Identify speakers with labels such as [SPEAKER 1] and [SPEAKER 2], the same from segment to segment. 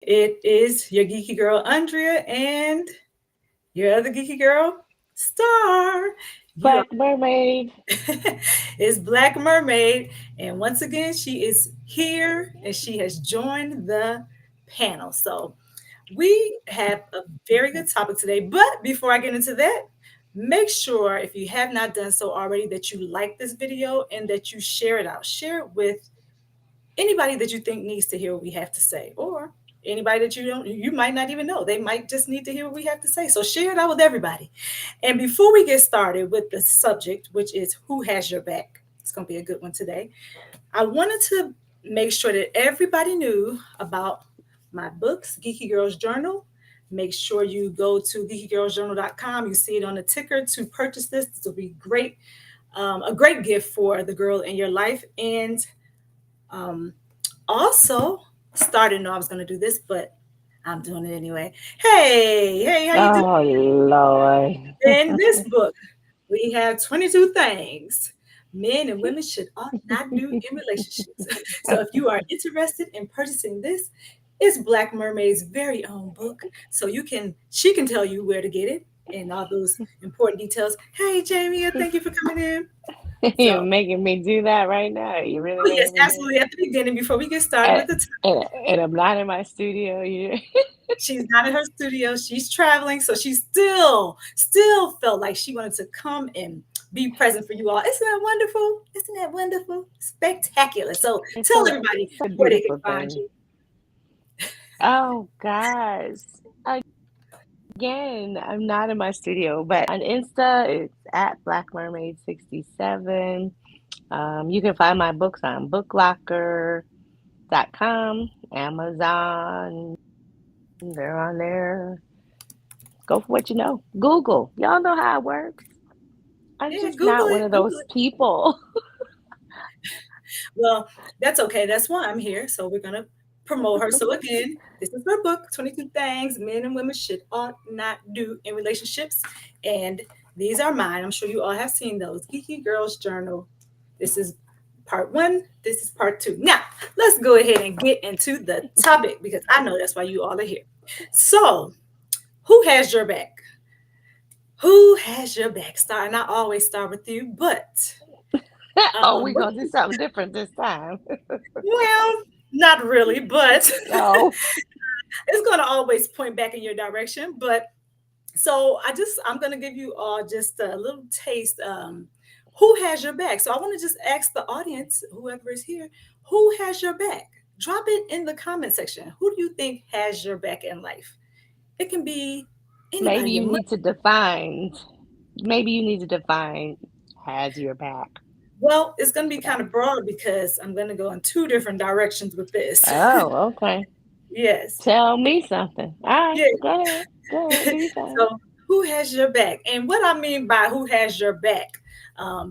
[SPEAKER 1] It is your geeky girl, Andrea, and your other geeky girl, Star. You
[SPEAKER 2] Black Mermaid.
[SPEAKER 1] is Black Mermaid. And once again, she is here and she has joined the panel. So we have a very good topic today. But before I get into that, make sure if you have not done so already that you like this video and that you share it out. Share it with anybody that you think needs to hear what we have to say, or anybody that you might not even know. They might just need to hear what we have to say. So share it out with everybody. And before we get started with the subject, which is who has your back, it's going to be a good one today. I wanted to make sure that everybody knew about my books, Geeky Girls Journal. Make sure you go to geekygirlsjournal.com. You see it on the ticker to purchase this. This will be great, a great gift for the girl in your life. And um, also, started know I was going to do this, but I'm doing it anyway. Hey, how you doing?
[SPEAKER 2] Oh, Lord.
[SPEAKER 1] In this book, we have 22 things men and women should ought not do in relationships. So if you are interested in purchasing this, it's Black Mermaid's very own book. So she can tell you where to get it and all those important details. Hey, Jamie, thank you for coming in.
[SPEAKER 2] You're
[SPEAKER 1] So,
[SPEAKER 2] making me do that right now. You're really
[SPEAKER 1] oh yes,
[SPEAKER 2] making me do
[SPEAKER 1] absolutely. At the beginning, before we get started
[SPEAKER 2] it.
[SPEAKER 1] with the
[SPEAKER 2] And I'm not in my studio.
[SPEAKER 1] she's not in her studio. She's traveling, so she still felt like she wanted to come and be present for you all. Isn't that wonderful? Isn't that wonderful? Spectacular. So tell everybody
[SPEAKER 2] It's a
[SPEAKER 1] where they can
[SPEAKER 2] beautiful
[SPEAKER 1] find
[SPEAKER 2] thing.
[SPEAKER 1] you.
[SPEAKER 2] Oh, guys. Again, I'm not in my studio, but on Insta, it's at Black Mermaid 67. You can find my books on booklocker.com, Amazon. They're on there. Go for what you know. Google. Y'all know how it works. I'm
[SPEAKER 1] Yeah,
[SPEAKER 2] just
[SPEAKER 1] Google
[SPEAKER 2] not one
[SPEAKER 1] it.
[SPEAKER 2] of
[SPEAKER 1] Google
[SPEAKER 2] those
[SPEAKER 1] it.
[SPEAKER 2] people.
[SPEAKER 1] Well, that's okay. That's why I'm here. So we're gonna promote her. So again, this is her book, 22 Things Men and Women Should Ought Not Do in Relationships. And these are mine. I'm sure you all have seen those. Geeky Girls Journal. This is part one. This is part two. Now, let's go ahead and get into the topic because I know that's why you all are here. So, who has your back? Who has your back? Star, and I always start with you, but
[SPEAKER 2] Oh, we
[SPEAKER 1] what
[SPEAKER 2] gonna do something different this time.
[SPEAKER 1] well, not really, but
[SPEAKER 2] Oh,
[SPEAKER 1] it's going to always point back in your direction. But so I'm going to give you all just a little taste. Who has your back? So I want to just ask the audience, whoever is here, who has your back? Drop it in the comment section. Who do you think has your back in life? It can be
[SPEAKER 2] maybe
[SPEAKER 1] anybody.
[SPEAKER 2] you need to define. Maybe you need to define has your back.
[SPEAKER 1] Well, it's going to be kind of broad because I'm going to go in two different directions with this.
[SPEAKER 2] Oh, okay.
[SPEAKER 1] Yes.
[SPEAKER 2] Tell me something. All right,
[SPEAKER 1] Yeah.
[SPEAKER 2] go ahead. Go ahead. Do your thing.
[SPEAKER 1] So, who has your back? And what I mean by who has your back,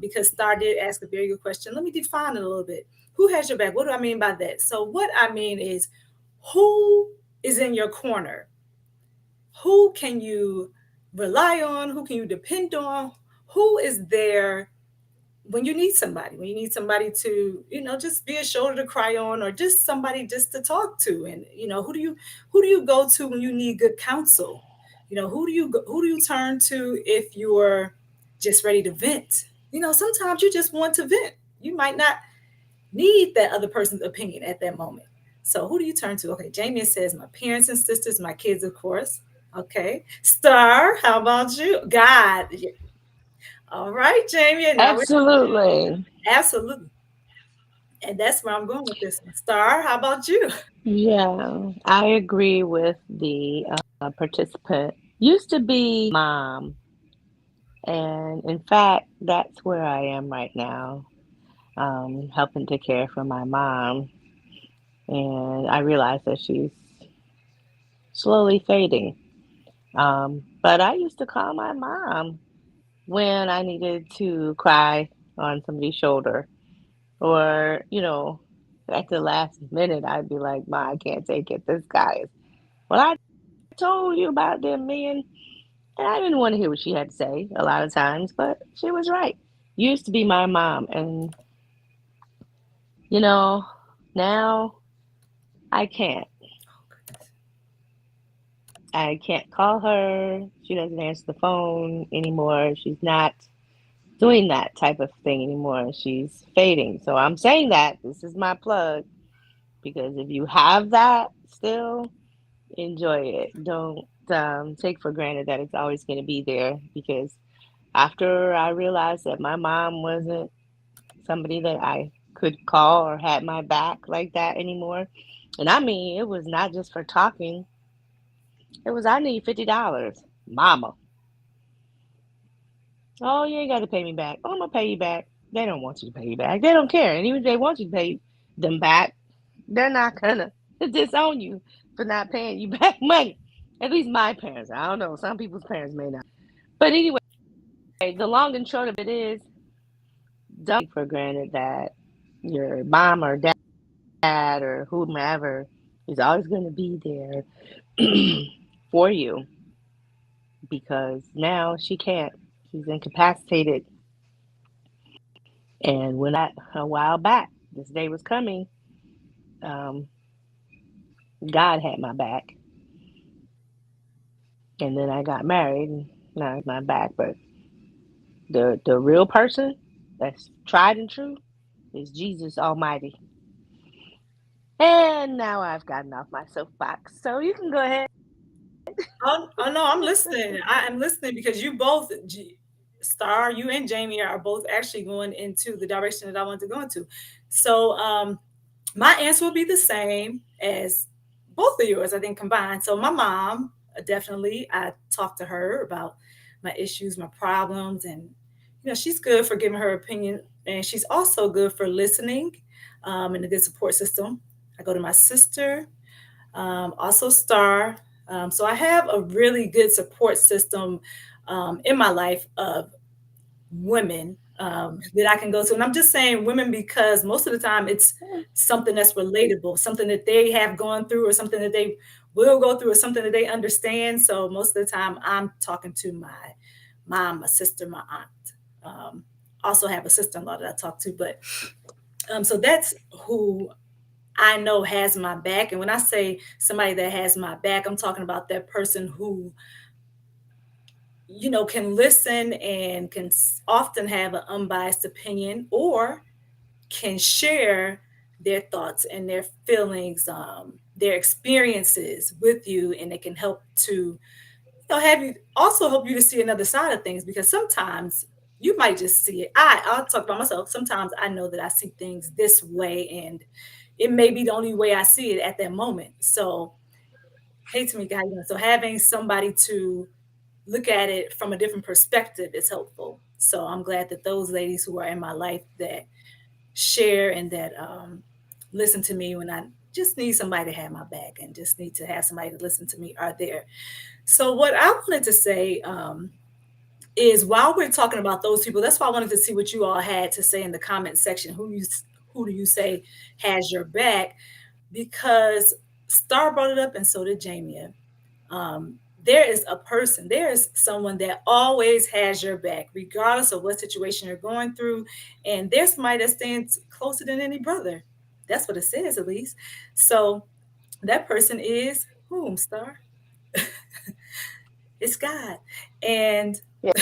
[SPEAKER 1] because Star did ask a very good question. Let me define it a little bit. Who has your back? What do I mean by that? So, what I mean is who is in your corner? Who can you rely on? Who can you depend on? Who is there when you need somebody, when you need somebody to, just be a shoulder to cry on, or just somebody just to talk to? And who do you go to when you need good counsel? Who do you turn to if you're just ready to vent? Sometimes you just want to vent. You might not need that other person's opinion at that moment. So who do you turn to? Okay, Jamie says my parents and sisters, my kids, of course. Okay, Star, how about you? God. All right, Jamie, and now we're
[SPEAKER 2] Absolutely.
[SPEAKER 1] absolutely. And that's where I'm going with this one. Star, how about you?
[SPEAKER 2] Yeah, I agree with the participant. Used to be mom, and in fact, that's where I am right now, helping to care for my mom. And I realize that she's slowly fading. But I used to call my mom when I needed to cry on somebody's shoulder, or, at the last minute, I'd be like, Ma, I can't take it. This guy is, well, I told you about them men. And I didn't want to hear what she had to say a lot of times, but she was right. Used to be my mom. And, you know, now I can't. I can't call her. She doesn't answer the phone anymore. She's not doing that type of thing anymore. She's fading. So I'm saying that this is my plug because if you have that still, enjoy it. Don't take for granted that it's always going to be there because after I realized that my mom wasn't somebody that I could call or had my back like that anymore, and I mean, it was not just for talking, it was, I need $50. Mama, oh, you ain't got to pay me back. Oh, I'm going to pay you back. They don't want you to pay you back. They don't care. And even if they want you to pay them back, they're not going to disown you for not paying you back money. At least my parents. I don't know. Some people's parents may not. But anyway, the long and short of it is don't take for granted that your mom or dad or whomever is always going to be there for you because now she can't. She's incapacitated. And when I a while back, this day was coming, um, God had my back. And then I got married and now it's my back. But the real person that's tried and true is Jesus Almighty. And now I've gotten off my soapbox. So you can go ahead.
[SPEAKER 1] Oh no, I'm listening. I am listening because you both, Star, you and Jamie are both actually going into the direction that I want to go into. So, my answer will be the same as both of yours, I think, combined. So, my mom, definitely, I talked to her about my issues, my problems, and she's good for giving her opinion, and she's also good for listening, and a good support system. I go to my sister, also Star. So I have a really good support system in my life of women that I can go to. And I'm just saying women because most of the time it's something that's relatable, something that they have gone through or something that they will go through or something that they understand. So most of the time I'm talking to my mom, my sister, my aunt. Also have a sister-in-law that I talk to, but so that's who I know has my back. And when I say somebody that has my back, I'm talking about that person who, can listen and can often have an unbiased opinion or can share their thoughts and their feelings, their experiences with you. And it can help to, have you also help you to see another side of things because sometimes you might just see it. I'll talk about myself. Sometimes I know that I see things this way and it may be the only way I see it at that moment. So, hey, to me, guys. So having somebody to look at it from a different perspective is helpful. So I'm glad that those ladies who are in my life that share and that listen to me when I just need somebody to have my back and just need to have somebody to listen to me are there. So what I wanted to say is while we're talking about those people, that's why I wanted to see what you all had to say in the comment section. Who do you say has your back? Because Star brought it up, and so did Jamie. There is a person, there is someone that always has your back, regardless of what situation you're going through. And there's somebody that stands closer than any brother. That's what it says, at least. So that person is whom, Star? It's God. And
[SPEAKER 2] Yes.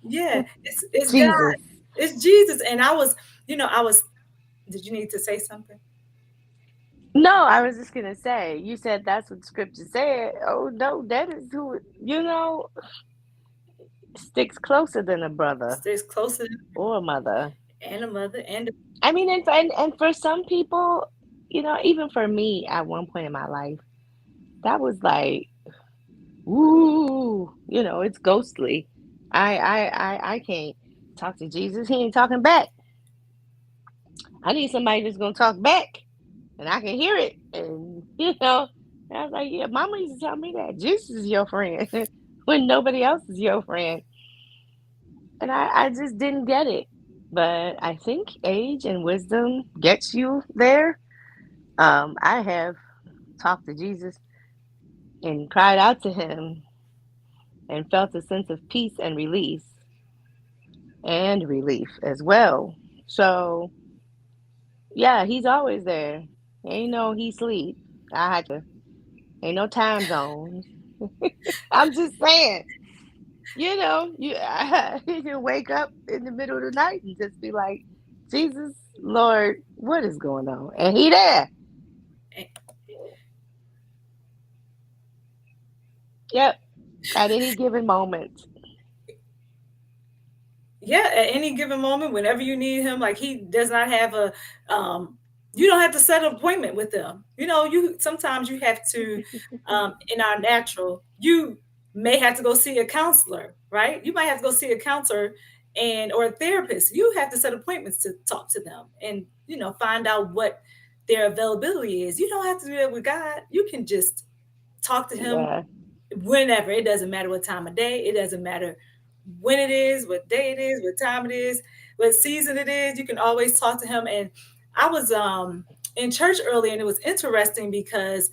[SPEAKER 1] yeah, it's God.
[SPEAKER 2] Jesus.
[SPEAKER 1] It's Jesus. And I was, did you need to say something?
[SPEAKER 2] No, I was just gonna say, you said that's what scripture said. Oh no, that is who sticks closer than a brother
[SPEAKER 1] Stays closer
[SPEAKER 2] or a mother.
[SPEAKER 1] and a mother and a
[SPEAKER 2] I mean, and for some people, even for me at one point in my life, that was like, ooh, it's ghostly. I can't talk to Jesus. He ain't talking back. I need somebody that's gonna talk back, and I can hear it. And I was like, yeah, Mama used to tell me that Jesus is your friend when nobody else is your friend, and I just didn't get it. But I think age and wisdom gets you there. I have talked to Jesus and cried out to him and felt a sense of peace and release and relief as well. So yeah, he's always there. Ain't no he sleep. I had to. Ain't no time zones. I'm just saying, you can wake up in the middle of the night and just be like, Jesus, Lord, what is going on? And he there. Yep. At any given moment.
[SPEAKER 1] Yeah, at any given moment, whenever you need him, like he does not have a you don't have to set an appointment with them. You sometimes you have to in our natural, you may have to go see a counselor, right? You might have to go see a counselor and or a therapist. You have to set appointments to talk to them and find out what their availability is. You don't have to do that with God. You can just talk to him
[SPEAKER 2] Yeah.
[SPEAKER 1] whenever. It doesn't matter what time of day. It doesn't matter when it is, what day it is, what time it is, what season it is. You can always talk to him. And I was in church earlier, and it was interesting because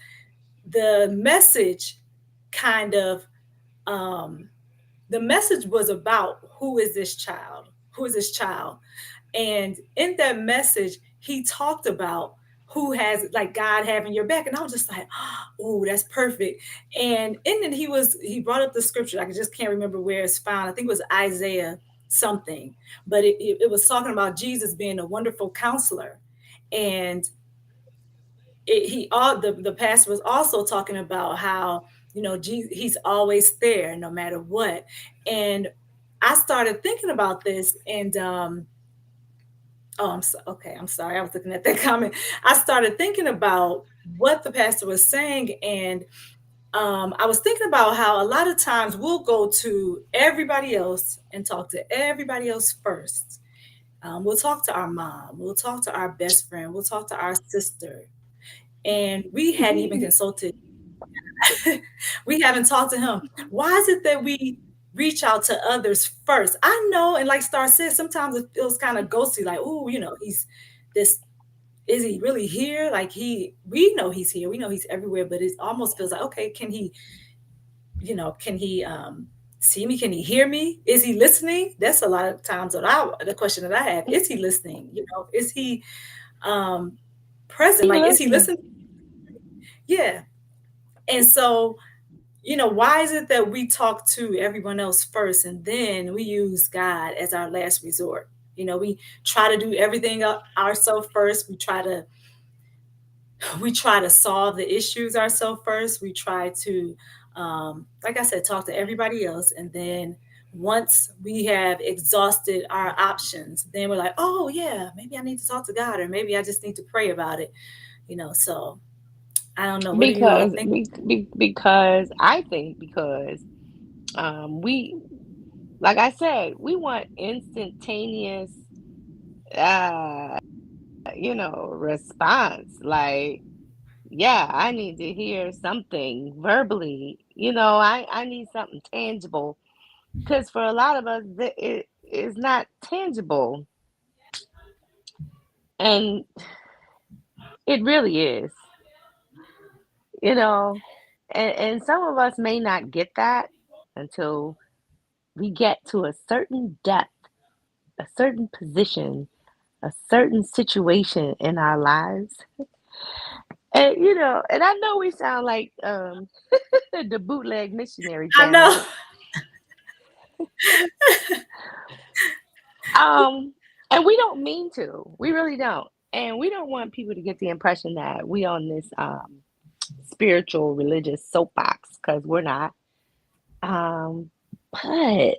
[SPEAKER 1] the message kind of um, the message was about who is this child? Who is this child? And in that message, he talked about who has like God having your back. And I was just like, oh, that's perfect. And then he brought up the scripture. I just can't remember where it's found. I think it was Isaiah something, but it was talking about Jesus being a wonderful counselor. And he all the pastor was also talking about how he's always there no matter what. And I started thinking about this, and oh, okay. I'm sorry. I was looking at that comment. I started thinking about what the pastor was saying, and I was thinking about how a lot of times we'll go to everybody else and talk to everybody else first. We'll talk to our mom. We'll talk to our best friend. We'll talk to our sister, and we hadn't even consulted. We haven't talked to him. Why is it that we reach out to others first? I know, and like Star said, sometimes it feels kind of ghosty, like, oh, he's this. Is he really here? Like we know he's here. We know he's everywhere, but it almost feels like, okay, can he see me? Can he hear me? Is he listening? That's a lot of times the question that I have. Is he listening? Is he um present?
[SPEAKER 2] He
[SPEAKER 1] Like, is he
[SPEAKER 2] listening.
[SPEAKER 1] listening? Yeah. And so why is it that we talk to everyone else first and then we use God as our last resort? We try to do everything ourselves first. We try to solve the issues ourselves first. We try to, like I said, talk to everybody else. And then once we have exhausted our options, then we're like, oh, yeah, maybe I need to talk to God, or maybe I just need to pray about it. So I don't know. What do you all
[SPEAKER 2] Because
[SPEAKER 1] think?
[SPEAKER 2] because I think because we like I said, we want instantaneous uh response. Like, yeah, I need to hear something verbally. I need something tangible because for a lot of us it is not tangible, and it really is. you know and some of us may not get that until we get to a certain depth, a certain position, a certain situation in our lives. And I know we sound like the bootleg missionary
[SPEAKER 1] I know.
[SPEAKER 2] family. Um and we don't mean to. We really don't. And we don't want people to get the impression that we on this spiritual religious soapbox, because we're not. Um but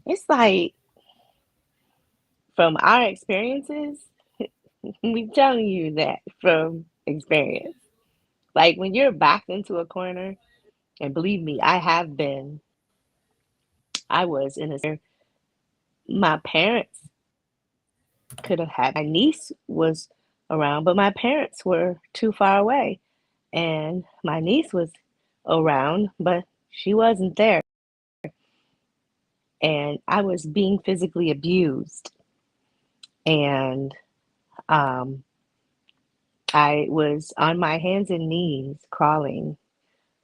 [SPEAKER 2] it's like, from our experiences, we telling you that from experience. Like, when you're backed into a corner, and believe me, I have been. I was in a situation where my parents could have had my niece was around, but my parents were too far away. And my niece was around, but she wasn't there. And I was being physically abused. And um, I was on my hands and knees crawling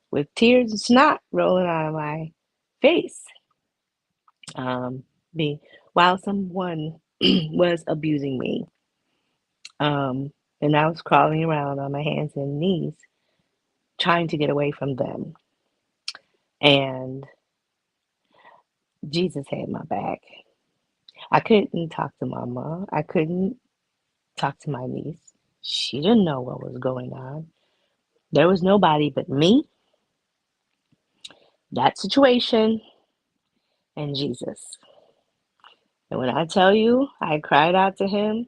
[SPEAKER 2] with tears of snot rolling out of my face, um, me, while someone was abusing me. And I was crawling around on my hands and knees. trying to get away from them. And Jesus had my back. I couldn't talk to mama. I couldn't talk to my niece. She didn't know what was going on. There was nobody but me, that situation, and Jesus. And when I tell you I cried out to him,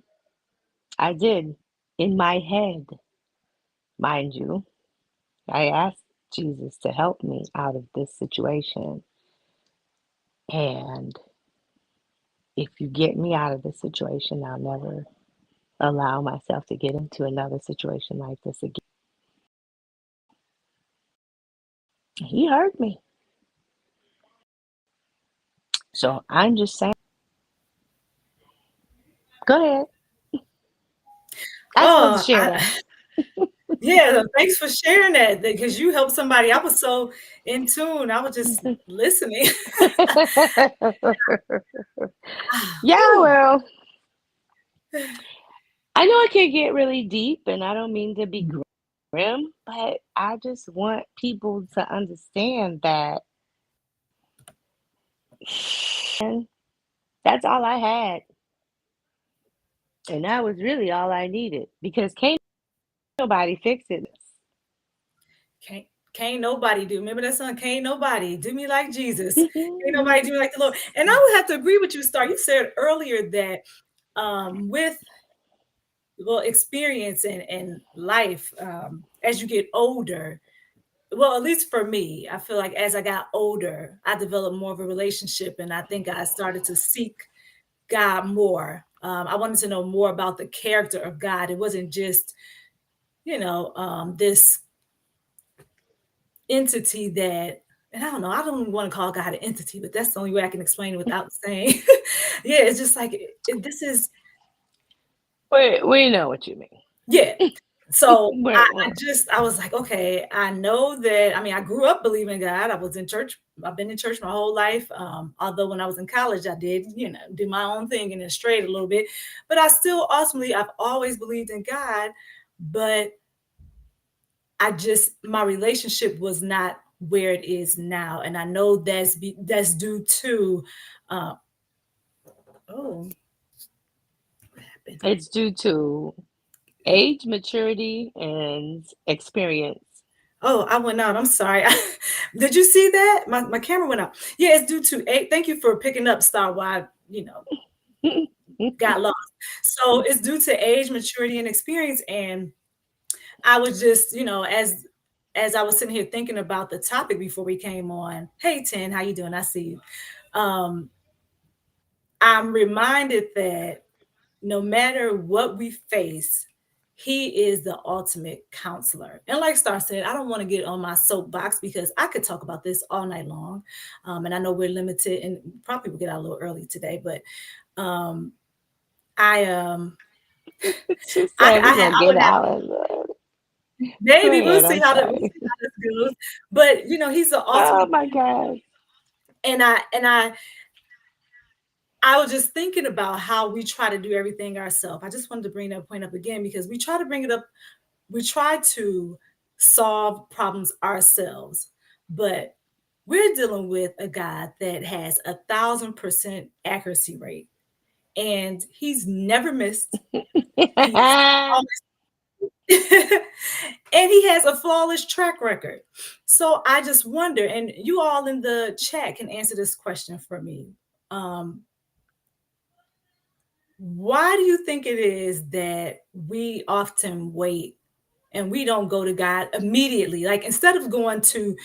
[SPEAKER 2] I did in my head, mind you. I asked Jesus to help me out of this situation. And if you get me out of this situation, I'll never allow myself to get into another situation like this again. He heard me. So I'm just saying, go ahead. I'm supposed to
[SPEAKER 1] Oh,
[SPEAKER 2] share that.
[SPEAKER 1] yeah, thanks for sharing that because you helped somebody. I was so in tune. I was just listening.
[SPEAKER 2] Yeah,
[SPEAKER 1] Whew.
[SPEAKER 2] well, I know it can get really deep, and I don't mean to be grim, but I just want people to understand that that's all I had. And that was really all I needed because can't nobody fix it.
[SPEAKER 1] Can't can't nobody do. Remember that song? Can't nobody do me like Jesus. Can't nobody do me like the Lord. And I would have to agree with you, Star. You said earlier that with experience and life, as you get older, well, at least for me, I feel like as I got older, I developed more of a relationship, and I think I started to seek God more. I wanted to know more about the character of God. It wasn't just, this entity that, and I don't know, I don't even want to call God an entity, but that's the only way I can explain it without saying, yeah, it's just like, this is,
[SPEAKER 2] We know what you mean.
[SPEAKER 1] yeah. So
[SPEAKER 2] We're,
[SPEAKER 1] I was like, okay, I know that. I mean, I grew up believing God. I was in church. I've been in church my whole life. Although when I was in college, I did, do my own thing and then strayed a little bit. But I still ultimately, I've always believed in God. But my relationship was not where it is now. And I know that's due to, uh, oh, what happened?
[SPEAKER 2] it's due to age, maturity, and experience.
[SPEAKER 1] Oh, I went out. I'm sorry. Did you see that? My camera went out. Yeah, it's due to age. Thank you for picking up Star Wide, got lost. So it's due to age, maturity, and experience. And I was just, as I was sitting here thinking about the topic before we came on. Hey, Ten, how you doing? I see you. Um, I'm reminded that no matter what we face, he is the ultimate counselor. And like Star said, I don't want to get on my soapbox because I could talk about this all night long. And I know we're limited and probably will get out a little early today, but um, I
[SPEAKER 2] She said we're
[SPEAKER 1] I
[SPEAKER 2] gonna get
[SPEAKER 1] would have,
[SPEAKER 2] out of it. Go
[SPEAKER 1] maybe
[SPEAKER 2] ahead. I'm
[SPEAKER 1] we'll
[SPEAKER 2] sorry.
[SPEAKER 1] see how this goes. But he's the
[SPEAKER 2] Oh
[SPEAKER 1] ultimate,
[SPEAKER 2] my God.
[SPEAKER 1] and I was just thinking about how we try to do everything ourselves. I just wanted to bring that point up again because we try to solve problems ourselves, but we're dealing with a God that has 1,000% accuracy rate, and he's never missed. He's always, and he has a flawless track record. So I just wonder, and you all in the chat can answer this question for me. Um, why do you think it is that we often wait and we don't go to God immediately? Like instead of going to,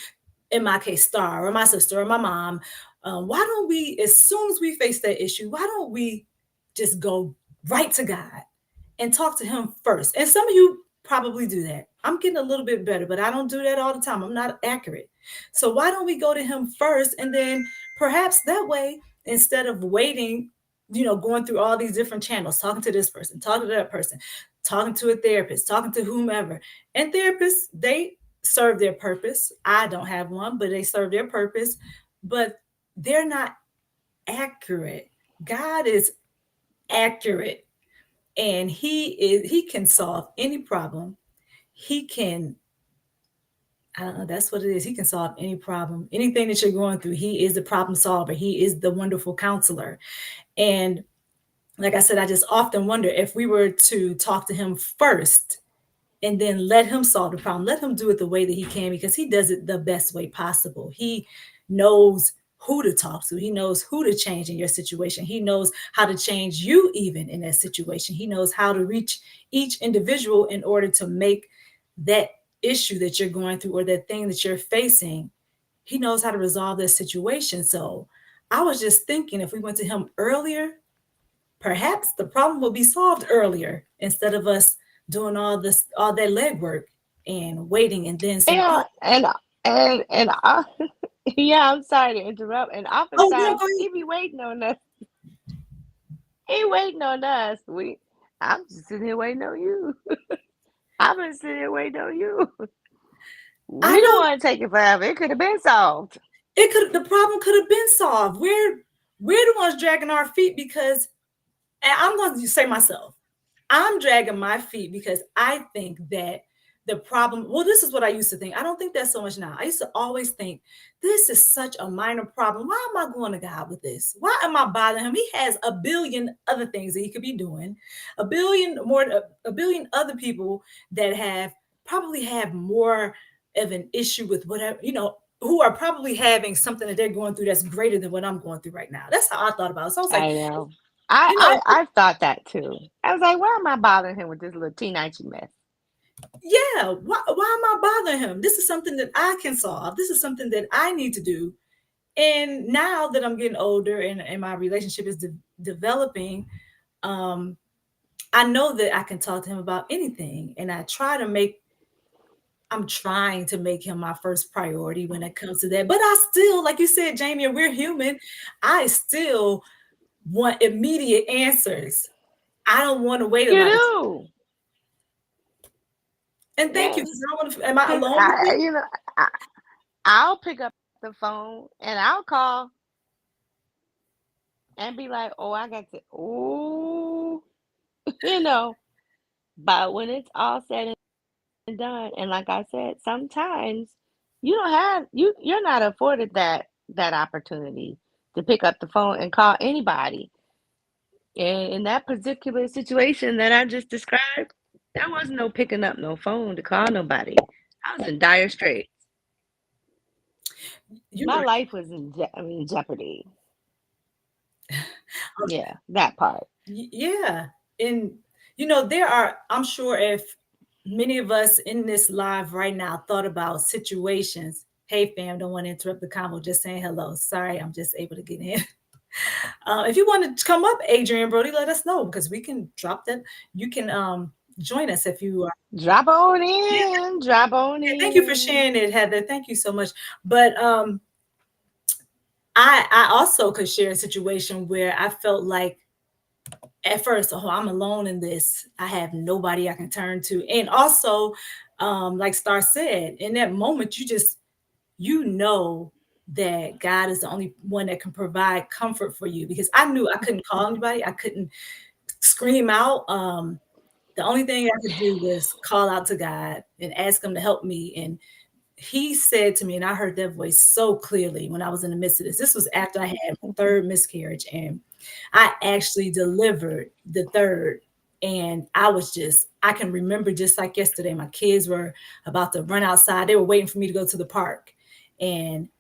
[SPEAKER 1] in my case, Star or my sister or my mom, why don't we, as soon as we face that issue, why don't we just go right to God and talk to Him first? And some of you probably do that. I'm getting a little bit better, but I don't do that all the time. I'm not accurate. So why don't we go to Him first, and then perhaps that way, instead of waiting, going through all these different channels, talking to this person, talking to that person, talking to a therapist, talking to whomever. And therapists, they serve their purpose. I don't have one, but they serve their purpose, but they're not accurate. God is accurate, and he can solve any problem. He can I don't know. That's what it is. He can solve any problem, anything that you're going through. He is the problem solver. He is the wonderful counselor. And like I said, I just often wonder if we were to talk to him first and then let him solve the problem. Let him do it the way that he can because he does it the best way possible. He knows who to talk to. He knows who to change in your situation. He knows how to change you even in that situation. He knows how to reach each individual in order to make that issue that you're going through or that thing that you're facing. He knows how to resolve that situation. So I was just thinking if we went to him earlier, perhaps the problem will be solved earlier instead of us doing all that legwork and waiting and then saying,
[SPEAKER 2] Yeah,
[SPEAKER 1] "Oh,
[SPEAKER 2] and yeah, I'm sorry to interrupt. And
[SPEAKER 1] oh no,
[SPEAKER 2] oftentimes
[SPEAKER 1] go ahead."
[SPEAKER 2] he be waiting on us. He waiting on us. I'm just sitting here waiting on you. I've been sitting here waiting on you.
[SPEAKER 1] I
[SPEAKER 2] We don't
[SPEAKER 1] know
[SPEAKER 2] want to take it forever. It could have been solved.
[SPEAKER 1] the problem could have been solved. We're the ones dragging our feet because, and I'm going to say myself, I'm dragging my feet because I think that the problem, well, this is what I used to think. I don't think that so much now. I used to always think this is such a minor problem. Why am I going to God with this? Why am I bothering him? He has a billion other things that he could be doing, a billion other people that probably have more of an issue with whatever, who are probably having something that they're going through that's greater than what I'm going through right now. That's how I thought about it. So I was like,
[SPEAKER 2] I know. I,
[SPEAKER 1] you know,
[SPEAKER 2] I I thought that too. I was like, why am I bothering him with this little teenage mess?
[SPEAKER 1] yeah, why am I bothering him? This is something that I can solve. This is something that I need to do. And now that I'm getting older and my relationship is developing, um, I know that I can talk to him about anything. And I'm trying to make him my first priority when it comes to that. But I still, like you said, Jamie, and we're human, I still want immediate answers. I don't want to wait a
[SPEAKER 2] You
[SPEAKER 1] lot of time.
[SPEAKER 2] do,
[SPEAKER 1] And thank you,
[SPEAKER 2] yes.
[SPEAKER 1] because I want to, am I
[SPEAKER 2] Cause
[SPEAKER 1] alone with it?
[SPEAKER 2] I, I'll pick up the phone and I'll call and be like, oh, I got to, oh, you know. But when it's all said and done, and like I said, sometimes you're not afforded that opportunity to pick up the phone and call anybody. And in that particular situation that I just described, there was no picking up no phone to call nobody. I was in dire straits.
[SPEAKER 1] You're
[SPEAKER 2] My
[SPEAKER 1] right.
[SPEAKER 2] life was in jeopardy. Yeah, that part.
[SPEAKER 1] Yeah. And, I'm sure if many of us in this live right now thought about situations, hey, fam, don't want to interrupt the convo, just saying hello. Sorry, I'm just able to get in. If you want to come up, Adrian Brody, let us know because we can drop that. You can join us if you are.
[SPEAKER 2] Drop on
[SPEAKER 1] Yeah,
[SPEAKER 2] in, drop on
[SPEAKER 1] yeah, thank you for
[SPEAKER 2] in.
[SPEAKER 1] sharing it, Heather. Thank you so much. But I also could share a situation where I felt like at first, oh, I'm alone in this. I have nobody I can turn to. And also, like Star said, in that moment, you know that God is the only one that can provide comfort for you because I knew I couldn't call anybody. I couldn't scream out. The only thing I could do was call out to God and ask him to help me. And he said to me, and I heard that voice so clearly when I was in the midst of this. This was after I had my third miscarriage, and I actually delivered the third. And I can remember just like yesterday, my kids were about to run outside. They were waiting for me to go to the park. And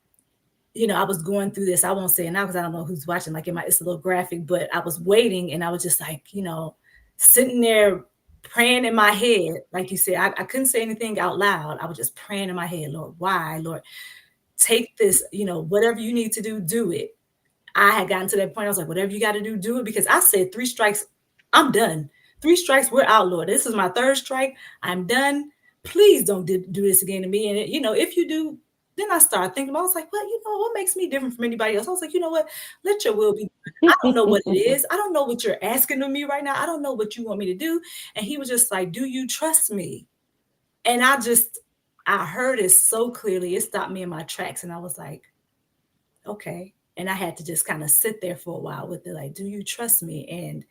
[SPEAKER 1] I was going through this. I won't say it now because I don't know who's watching. Like it's a little graphic, but I was waiting and I was just like, sitting there praying in my head. Like you said, I couldn't say anything out loud. I was just praying in my head, Lord, why? Lord, take this, whatever you need to do, do it. I had gotten to that point. I was like, whatever you got to do it. Because I said 3 strikes, I'm done. 3 strikes, we're out, Lord. This is my third strike. I'm done. Please don't do this again to me. And, if you do, then I started thinking, I was like, well, what makes me different from anybody else? I was like, you know what? Let your will be done. I don't know what it is. I don't know what you're asking of me right now. I don't know what you want me to do. And he was just like, do you trust me? And I heard it so clearly. It stopped me in my tracks. And I was like, okay. And I had to just kind of sit there for a while with it, like, do you trust me? And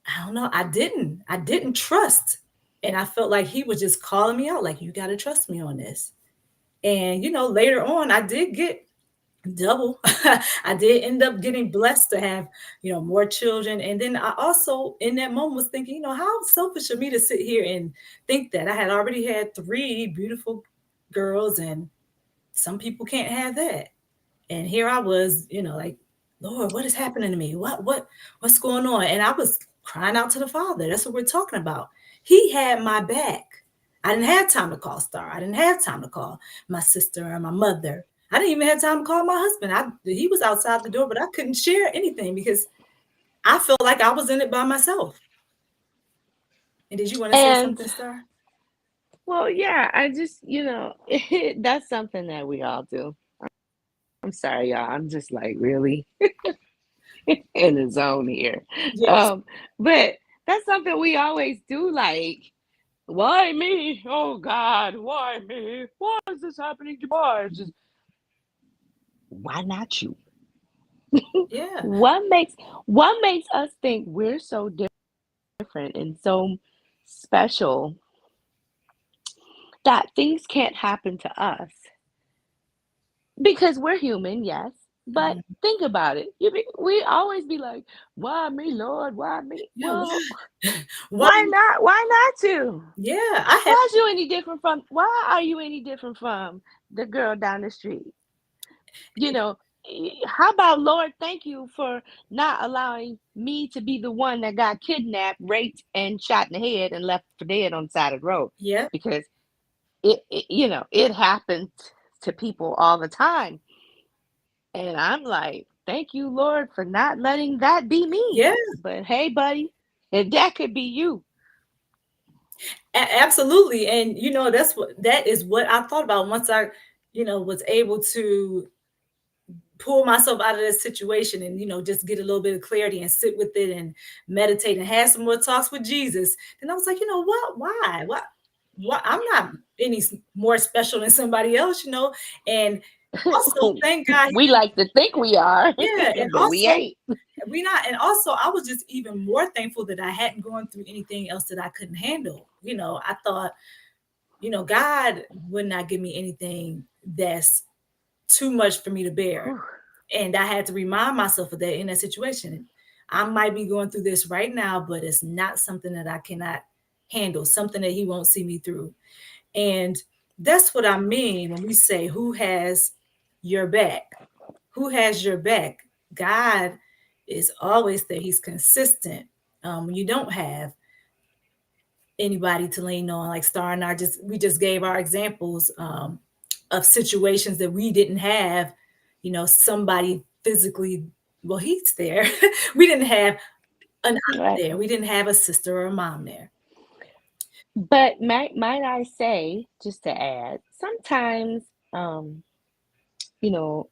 [SPEAKER 1] I don't know. I didn't trust. And I felt like he was just calling me out, like, you got to trust me on this. And, later on, I did get double. I did end up getting blessed to have, more children. And then I also, in that moment, was thinking, how selfish of me to sit here and think that I had already had three beautiful girls, and some people can't have that. And here I was, like, Lord, what is happening to me? What's going on? And I was crying out to the Father. That's what we're talking about. He had my back. I didn't have time to call Star. I didn't have time to call my sister or my mother. I didn't even have time to call my husband. He was outside the door, but I couldn't share anything because I felt like I was in it by myself. And did you want to say
[SPEAKER 2] And
[SPEAKER 1] something, Star?
[SPEAKER 2] well, yeah, I just, that's something that we all do. I'm sorry, y'all. I'm just like really in the zone here.
[SPEAKER 1] Yes.
[SPEAKER 2] Um, but that's something we always do. Like, why me? Oh God, why me? Why is this happening to boys? Just why not you?
[SPEAKER 1] Yeah.
[SPEAKER 2] What makes what makes us think we're so different and so special that things can't happen to us? Because we're human, yes. But
[SPEAKER 1] Mhm.
[SPEAKER 2] think about it. We always be like, why me, Lord? Why me?
[SPEAKER 1] Yeah.
[SPEAKER 2] Well,
[SPEAKER 1] Why?
[SPEAKER 2] why not? Why not you?
[SPEAKER 1] Yeah. I had.
[SPEAKER 2] Why are you any different from the girl down the street? You know, how about Lord, thank you for not allowing me to be the one that got kidnapped, raped, and shot in the head and left for dead on the side of the road.
[SPEAKER 1] Yeah.
[SPEAKER 2] Because it happens to people all the time. And I'm like, thank you, Lord, for not letting that be me.
[SPEAKER 1] Yeah.
[SPEAKER 2] But hey, buddy, if that could be you.
[SPEAKER 1] Absolutely. And that is what I thought about once I, was able to pull myself out of this situation and just get a little bit of clarity and sit with it and meditate and have some more talks with Jesus. Then I was like, you know what? Why I'm not any more special than somebody else, and also thank God.
[SPEAKER 2] We like to think we are,
[SPEAKER 1] Yeah, and
[SPEAKER 2] but we
[SPEAKER 1] also
[SPEAKER 2] ain't.
[SPEAKER 1] we not, and also I was just even more thankful that I hadn't gone through anything else that I couldn't handle. I thought, God would not give me anything that's too much for me to bear.
[SPEAKER 2] Whew.
[SPEAKER 1] And I had to remind myself of that in that situation. I might be going through this right now, but it's not something that I cannot handle, something that He won't see me through. And that's what I mean when we say, who has your back? Who has your back? God is always there. He's consistent. When you don't have anybody to lean on, like Star and I we just gave our examples of situations that we didn't have, somebody physically. Well, he's there. We didn't have an aunt
[SPEAKER 2] Right.
[SPEAKER 1] there. We didn't have a sister or a mom there.
[SPEAKER 2] But might I say, just to add, sometimes, um, you know,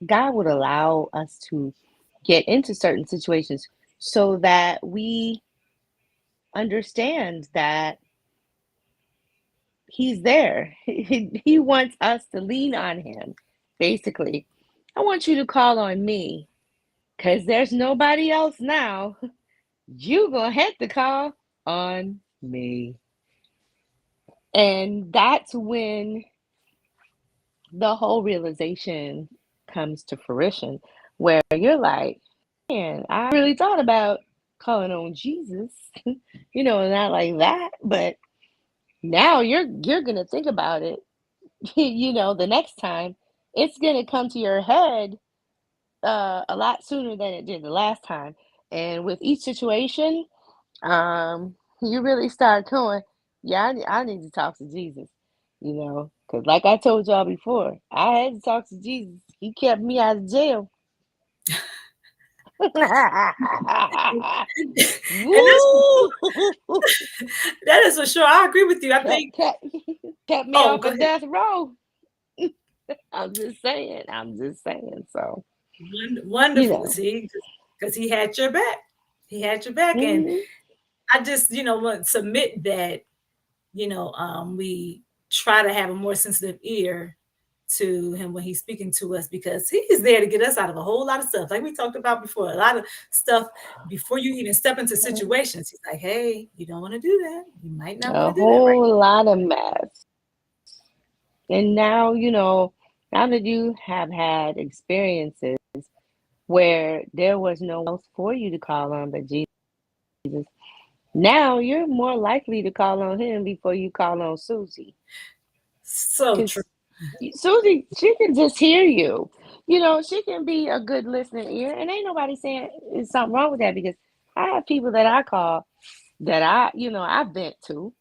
[SPEAKER 2] God would allow us to get into certain situations so that we understand that He's there. He wants us to lean on Him. Basically, I want you to call on me because there's nobody else now. You gonna have to call on me. And that's when the whole realization comes to fruition, where you're like, man, I really thought about calling on Jesus, not like that, but now you're gonna think about it, the next time it's gonna come to your head a lot sooner than it did the last time. And with each situation, you really start going, yeah, I need to talk to Jesus, because like I told y'all before, I had to talk to Jesus. He kept me out of jail.
[SPEAKER 1] And that's
[SPEAKER 2] Woo!
[SPEAKER 1] that is for sure. I agree with you. I
[SPEAKER 2] kept,
[SPEAKER 1] think.
[SPEAKER 2] kept, kept me
[SPEAKER 1] Oh,
[SPEAKER 2] off
[SPEAKER 1] go
[SPEAKER 2] of
[SPEAKER 1] ahead.
[SPEAKER 2] death row. I'm just saying. I'm just saying. So, you
[SPEAKER 1] Wonderful.
[SPEAKER 2] know.
[SPEAKER 1] See, because He had your back. He had your back, and
[SPEAKER 2] Mhm.
[SPEAKER 1] I just want to submit that we try to have a more sensitive ear to him when he's speaking to us, because he is there to get us out of a whole lot of stuff. Like we talked about before, a lot of stuff before you even step into situations. He's like, hey, you don't want to do that. You might not want
[SPEAKER 2] A
[SPEAKER 1] to do that right
[SPEAKER 2] whole lot of mess. And now, now that you have had experiences where there was no one else for you to call on but Jesus, now you're more likely to call on him before you call on Susie.
[SPEAKER 1] so true.
[SPEAKER 2] Because Susie, she can just hear you. She can be a good listening ear, and ain't nobody saying there's something wrong with that because I have people that I call that I vent to.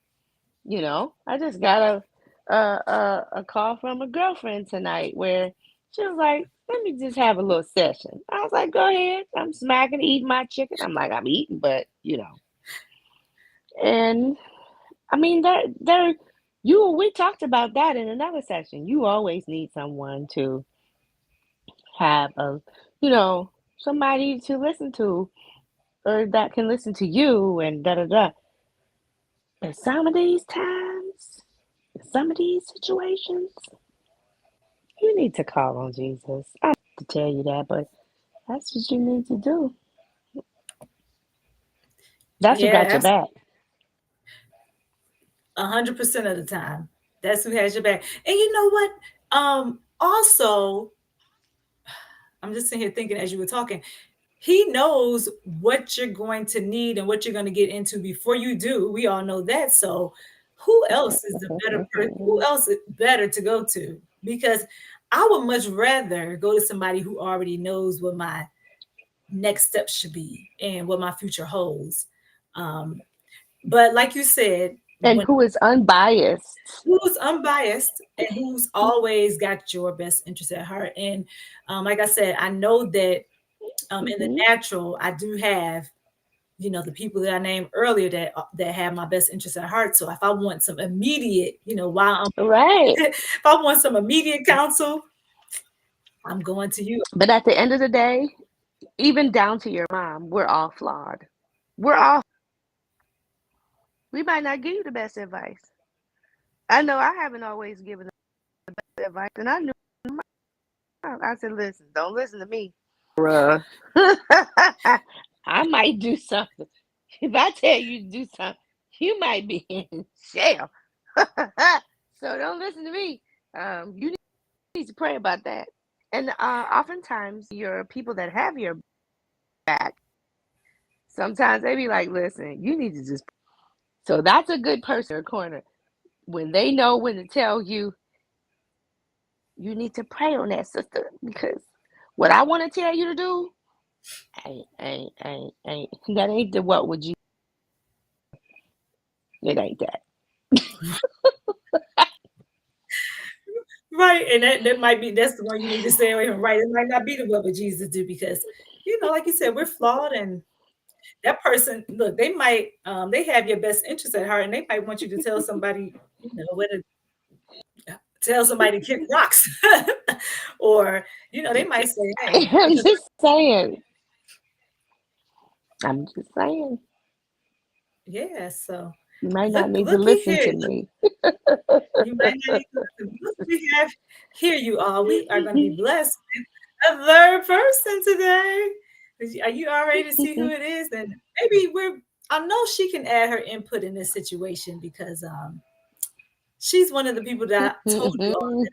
[SPEAKER 2] I just got a call from a girlfriend tonight where she was like, "Let me just have a little session." I was like, "Go ahead." I'm smacking, eating my chicken. I'm like, I'm eating, but and I mean, we talked about that in another session. You always need someone to have somebody to listen to or that can listen to you and da da da. But some of these times, some of these situations, you need to call on Jesus. I have to tell you that, but that's what you need to do. That's who got
[SPEAKER 1] Yeah,
[SPEAKER 2] your back.
[SPEAKER 1] 100% of the time. That's who has your back. And you know what? Also, I'm just sitting here thinking as you were talking, he knows what you're going to need and what you're going to get into before you do. We all know that. So, who else is the better person? Who else is better to go to? Because I would much rather go to somebody who already knows what my next steps should be and what my future holds. Um, but like you said,
[SPEAKER 2] And
[SPEAKER 1] when
[SPEAKER 2] who is unbiased.
[SPEAKER 1] who's unbiased and who's always got your best interest at heart. And like I said, I know that in the
[SPEAKER 2] Hmm.
[SPEAKER 1] natural, I do have, the people that I named earlier that have my best interest at heart. So if I want some immediate, while I'm
[SPEAKER 2] Right.
[SPEAKER 1] if I want some immediate counsel, I'm going to you.
[SPEAKER 2] But at the end of the day, even down to your mom, we're all flawed. We're all, we might not give you the best advice. I know I haven't always given the best advice, and I knew I said, listen, don't listen to me. Bruh. I might do something. If I tell you to do something, you might be in jail. So don't listen to me. You need to pray about that. And oftentimes, your people that have your back, sometimes they be like, listen, you need to just. So that's a good person in your corner. When they know when to tell you, you need to pray on that, sister, because what I want to tell you to do, ain't. That ain't the what would you. It ain't that.
[SPEAKER 1] Right. And that might be that's the one you need to stay away from. Right. It might not be the what would Jesus do because, like you said, we're flawed and that person, look, they have your best interest at heart and they might want you to tell somebody, whether tell somebody to kick rocks. Or, they might say, hey,
[SPEAKER 2] I'm
[SPEAKER 1] because
[SPEAKER 2] just saying. I'm just saying.
[SPEAKER 1] yeah, so
[SPEAKER 2] You might not
[SPEAKER 1] look,
[SPEAKER 2] need to
[SPEAKER 1] looky
[SPEAKER 2] listen
[SPEAKER 1] here.
[SPEAKER 2] to me.
[SPEAKER 1] You might not need to listen. Look, we have here you all. We are going to be blessed with a third person today. Are you all ready to see who it is? And maybe I know she can add her input in this situation because she's one of the people that I told you all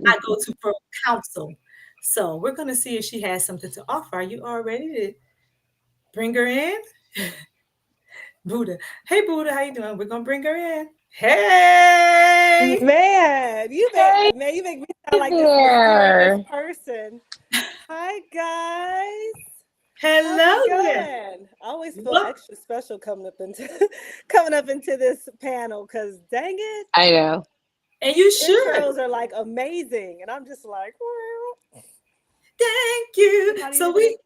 [SPEAKER 1] I go to for counsel. So we're gonna see if she has something to offer. Are you all ready to bring her in? Buddha. Hey Buddha, how you doing? We're gonna bring her in. Hey!
[SPEAKER 2] Hey
[SPEAKER 3] You make me sound like this mysterious
[SPEAKER 2] there.
[SPEAKER 3] person. Hi guys. How's
[SPEAKER 1] Hello
[SPEAKER 3] it
[SPEAKER 1] there.
[SPEAKER 3] going? I always feel
[SPEAKER 1] Well,
[SPEAKER 3] extra special coming up into coming up into this panel because dang it,
[SPEAKER 2] I know.
[SPEAKER 1] and you
[SPEAKER 3] the
[SPEAKER 1] should.
[SPEAKER 3] intros are like amazing. And I'm just like, well,
[SPEAKER 1] Thank you.
[SPEAKER 3] somebody
[SPEAKER 1] So
[SPEAKER 3] today.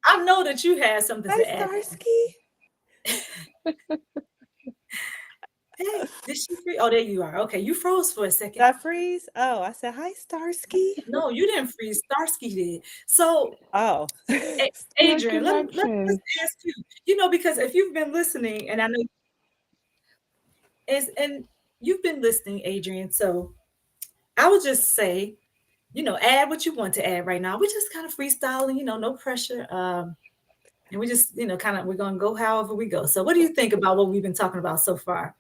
[SPEAKER 1] I know that you had something
[SPEAKER 3] Hi
[SPEAKER 1] to add.
[SPEAKER 3] Starsky.
[SPEAKER 1] Hey, did she freeze? Oh, there you are. Okay, you froze for a
[SPEAKER 3] Did
[SPEAKER 1] second.
[SPEAKER 3] I freeze? Oh, I said hi Starsky.
[SPEAKER 1] No, you didn't freeze. Starsky did. So
[SPEAKER 3] Oh.
[SPEAKER 2] Your
[SPEAKER 1] Adrian, let's
[SPEAKER 2] connection.
[SPEAKER 1] ask you. Because if you've been listening, and I know and you've been listening, Adrian. So I would just say add what you want to add right now. We're just kind of freestyling, no pressure. And we just, we're going to go however we go. So what do you think about what we've been talking about so far?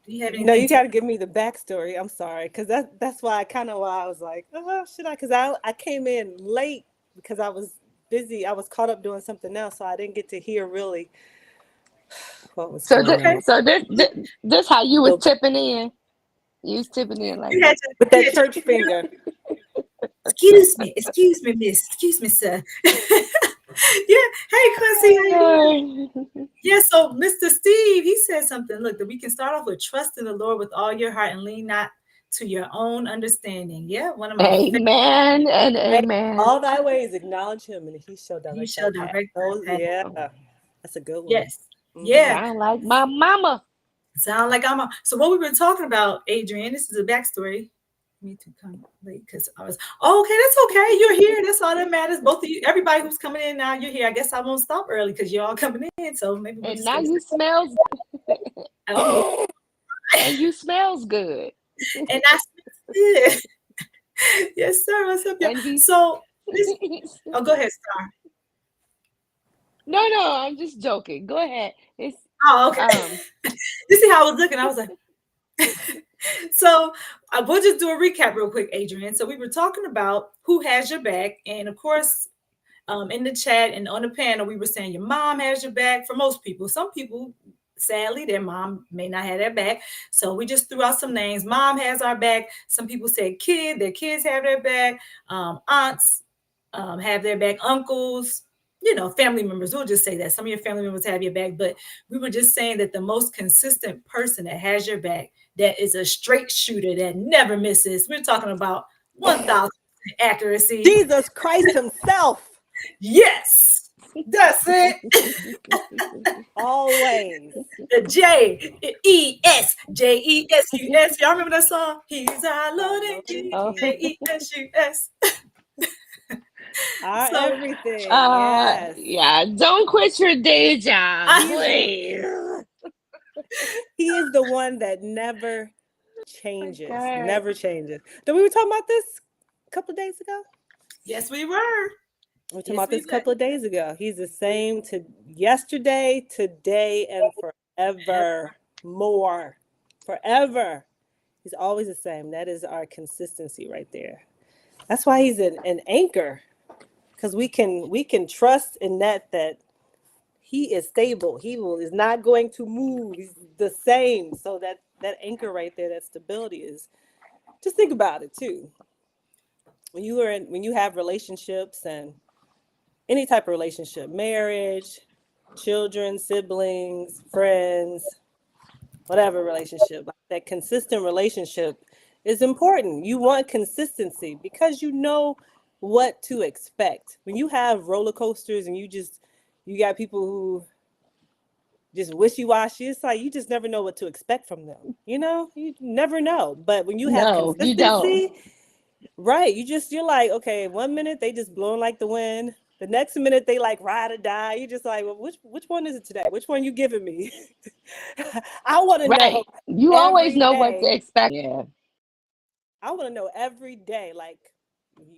[SPEAKER 1] Do you have
[SPEAKER 3] No,
[SPEAKER 1] anything
[SPEAKER 3] you
[SPEAKER 1] to?
[SPEAKER 3] got to give me the backstory. I'm sorry, because that's why I was like, oh, should I? Because I came in late because I was busy. I was caught up doing something else, so I didn't get to hear really what was
[SPEAKER 2] So
[SPEAKER 3] going
[SPEAKER 2] this,
[SPEAKER 3] on.
[SPEAKER 1] Okay.
[SPEAKER 2] so this, this, this how you was
[SPEAKER 3] So
[SPEAKER 2] tipping in. You was tipping in like
[SPEAKER 1] You had
[SPEAKER 2] this.
[SPEAKER 1] to,
[SPEAKER 3] with
[SPEAKER 1] you
[SPEAKER 3] that
[SPEAKER 1] had to,
[SPEAKER 3] church finger.
[SPEAKER 1] excuse me, miss, excuse me, sir. Yeah. Hey, Quincy, how you doing? Yeah, so Mr. Steve, he said something. Look, that we can start off with trust in the Lord with all your heart and lean not to your own understanding. Yeah, one of my favorite.
[SPEAKER 2] Amen and
[SPEAKER 3] Right?
[SPEAKER 2] amen.
[SPEAKER 3] All thy ways acknowledge him, and he shall
[SPEAKER 1] He
[SPEAKER 3] direct thy
[SPEAKER 1] shall
[SPEAKER 3] path.
[SPEAKER 1] direct
[SPEAKER 3] Oh
[SPEAKER 1] our path.
[SPEAKER 3] yeah, that's a good one.
[SPEAKER 1] Yes.
[SPEAKER 3] Hmm.
[SPEAKER 1] Yeah.
[SPEAKER 2] Sound like my mama.
[SPEAKER 1] Sound like I'm a. So what we were talking about, Adrian, this is a backstory. Me to come late because I was. Oh, okay, that's okay. You're here. That's all that matters. Both of you, everybody who's coming in now, you're here. I guess I won't stop early because you're all coming in. So maybe we'll
[SPEAKER 2] And
[SPEAKER 1] just
[SPEAKER 2] now
[SPEAKER 1] go.
[SPEAKER 2] you smells
[SPEAKER 1] Oh,
[SPEAKER 2] and you smells good.
[SPEAKER 1] and I yeah. Yes, sir. What's up, y'all?
[SPEAKER 2] And he's
[SPEAKER 1] So this. Oh, go ahead, Star.
[SPEAKER 2] no, I'm just joking. Go ahead. It's
[SPEAKER 1] Oh, okay.
[SPEAKER 2] um
[SPEAKER 1] You see how I was looking? I was like, so we'll just do a recap real quick, Adrian. So we were talking about who has your back, and of course, in the chat and on the panel, we were saying your mom has your back for most people. Some people, sadly, their mom may not have their back. So we just threw out some names. Mom has our back. Some people said their kids have their back. Aunts have their back. Uncles, family members. We'll just say that some of your family members have your back. But we were just saying that the most consistent person that has your back, that is a straight shooter that never misses. We're talking about 1,000% accuracy.
[SPEAKER 3] Jesus Christ Himself,
[SPEAKER 1] Yes, that's it.
[SPEAKER 3] always.
[SPEAKER 1] The Jessus. Y'all remember that song? He's our
[SPEAKER 3] Our
[SPEAKER 1] Lord and
[SPEAKER 3] Lord and
[SPEAKER 1] King.
[SPEAKER 2] oh
[SPEAKER 3] King,
[SPEAKER 1] Jessus.
[SPEAKER 3] our
[SPEAKER 1] So
[SPEAKER 3] everything. Yes,
[SPEAKER 2] yeah, don't quit your day job,
[SPEAKER 1] I,
[SPEAKER 3] He's
[SPEAKER 2] please.
[SPEAKER 3] He is the one that never changes.
[SPEAKER 2] Okay.
[SPEAKER 3] Never changes. Then we were talking about this a couple of days ago.
[SPEAKER 1] yes, we were.
[SPEAKER 3] We were talking
[SPEAKER 1] Yes,
[SPEAKER 3] about
[SPEAKER 1] we
[SPEAKER 3] this a
[SPEAKER 1] were.
[SPEAKER 3] couple of days ago. He's the same to yesterday, today, and forever. More. Forever. He's always the same. That is our consistency right there. That's why he's an anchor. Because we can trust in that he is stable. Is not going to move. He's the same. So that anchor right there, that stability is, just think about it too. When you have relationships and any type of relationship, marriage, children, siblings, friends, whatever relationship, like that consistent relationship is important. You want consistency because you know what to expect. When you have roller coasters and you got people who just wishy-washy, it's like you just never know what to expect from them. You never know. But when you have
[SPEAKER 2] No, you don't.
[SPEAKER 3] consistency, right, you're like, okay, 1 minute they just blowing like the wind. The next minute they like ride or die. You're just like, well, which one is it today? Which one you giving me? I want to know
[SPEAKER 2] Right. You always
[SPEAKER 3] every
[SPEAKER 2] know what to
[SPEAKER 3] day.
[SPEAKER 2] expect. Yeah.
[SPEAKER 3] I want to know every day. Like,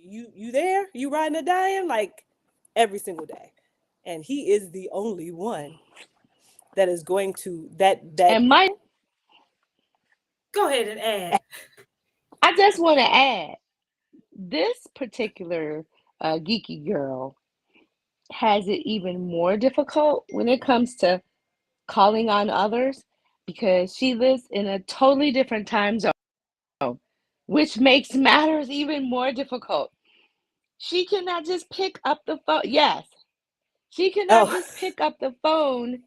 [SPEAKER 3] you there? You riding or dying? Like every single day. And he is the only one that is going to that
[SPEAKER 2] And my
[SPEAKER 1] Go ahead and add.
[SPEAKER 2] I just want to add this particular geeky girl has it even more difficult when it comes to calling on others because she lives in a totally different time zone, which makes matters even more difficult. She cannot just pick up the phone. Yes, she cannot
[SPEAKER 3] oh
[SPEAKER 2] just pick up the phone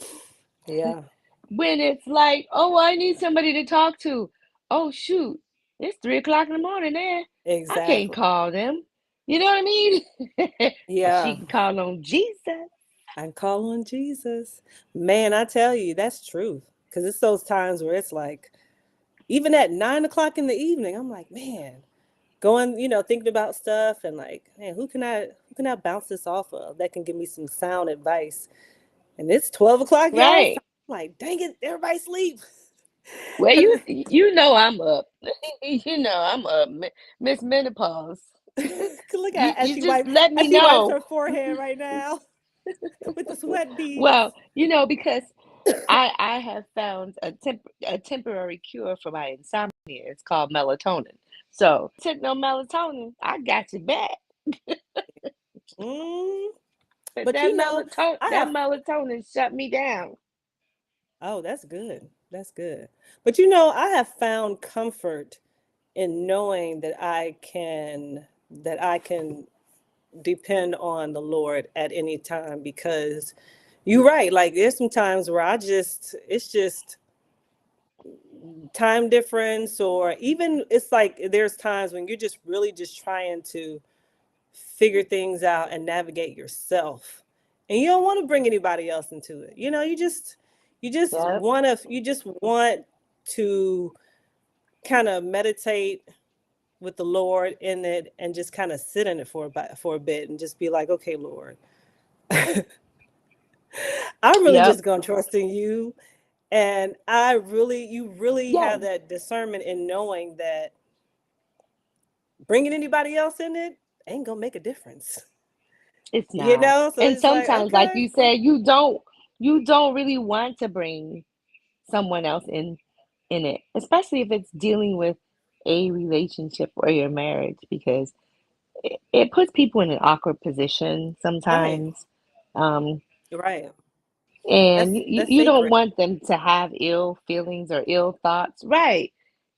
[SPEAKER 3] yeah,
[SPEAKER 2] when it's like, oh, I need somebody to talk to. Oh, shoot, it's 3 o'clock in the morning there. I can't
[SPEAKER 3] exactly.
[SPEAKER 2] call them. You know what I mean? But she
[SPEAKER 3] Yeah.
[SPEAKER 2] can call on Jesus.
[SPEAKER 3] I call on Jesus. Man, I tell you, that's truth. Because it's those times where it's like, even at 9 o'clock in the evening, I'm like, man, going, thinking about stuff and like, man, who can I bounce this off of that can give me some sound advice? And it's 12 o'clock y'all's
[SPEAKER 2] Right.
[SPEAKER 3] time. I'm like, dang it, everybody sleep.
[SPEAKER 2] Well, you know I'm up. You know I'm up, Miss Menopause.
[SPEAKER 3] Look
[SPEAKER 2] You
[SPEAKER 3] at
[SPEAKER 2] you just let me
[SPEAKER 3] as she wipes
[SPEAKER 2] know.
[SPEAKER 3] her forehead right now with the sweat beads.
[SPEAKER 2] Well, because I have found a temporary cure for my insomnia. It's called melatonin. So took no melatonin, I got you back.
[SPEAKER 3] Mm,
[SPEAKER 2] But
[SPEAKER 3] but you know, I
[SPEAKER 2] that
[SPEAKER 3] have.
[SPEAKER 2] melatonin shut me down.
[SPEAKER 3] Oh, that's good. That's good. But you know, I have found comfort in knowing that I can depend on the Lord at any time because you're right. Like there's some times where it's just time difference, or even it's like there's times when you're just really just trying to figure things out and navigate yourself. And you don't want to bring anybody else into it. You know,
[SPEAKER 2] Yep.
[SPEAKER 3] you just want to kind of meditate with the Lord in it and just kind of sit in it for a bit and just be like, okay, Lord, I'm really
[SPEAKER 2] Yep.
[SPEAKER 3] just going to trust in you. And you really
[SPEAKER 2] Yeah.
[SPEAKER 3] have that discernment in knowing that bringing anybody else in it ain't going to make a difference.
[SPEAKER 2] It's
[SPEAKER 3] You
[SPEAKER 2] not.
[SPEAKER 3] know? So
[SPEAKER 2] And
[SPEAKER 3] it's like,
[SPEAKER 2] sometimes, like
[SPEAKER 3] okay.
[SPEAKER 2] you said, you don't really want to bring someone else in it, especially if it's dealing with a relationship or your marriage, because it puts people in an awkward position
[SPEAKER 3] Right.
[SPEAKER 2] sometimes. Um,
[SPEAKER 3] Right.
[SPEAKER 2] and you,
[SPEAKER 3] That's
[SPEAKER 2] you don't
[SPEAKER 3] sacred.
[SPEAKER 2] want them to have ill feelings or ill thoughts, right?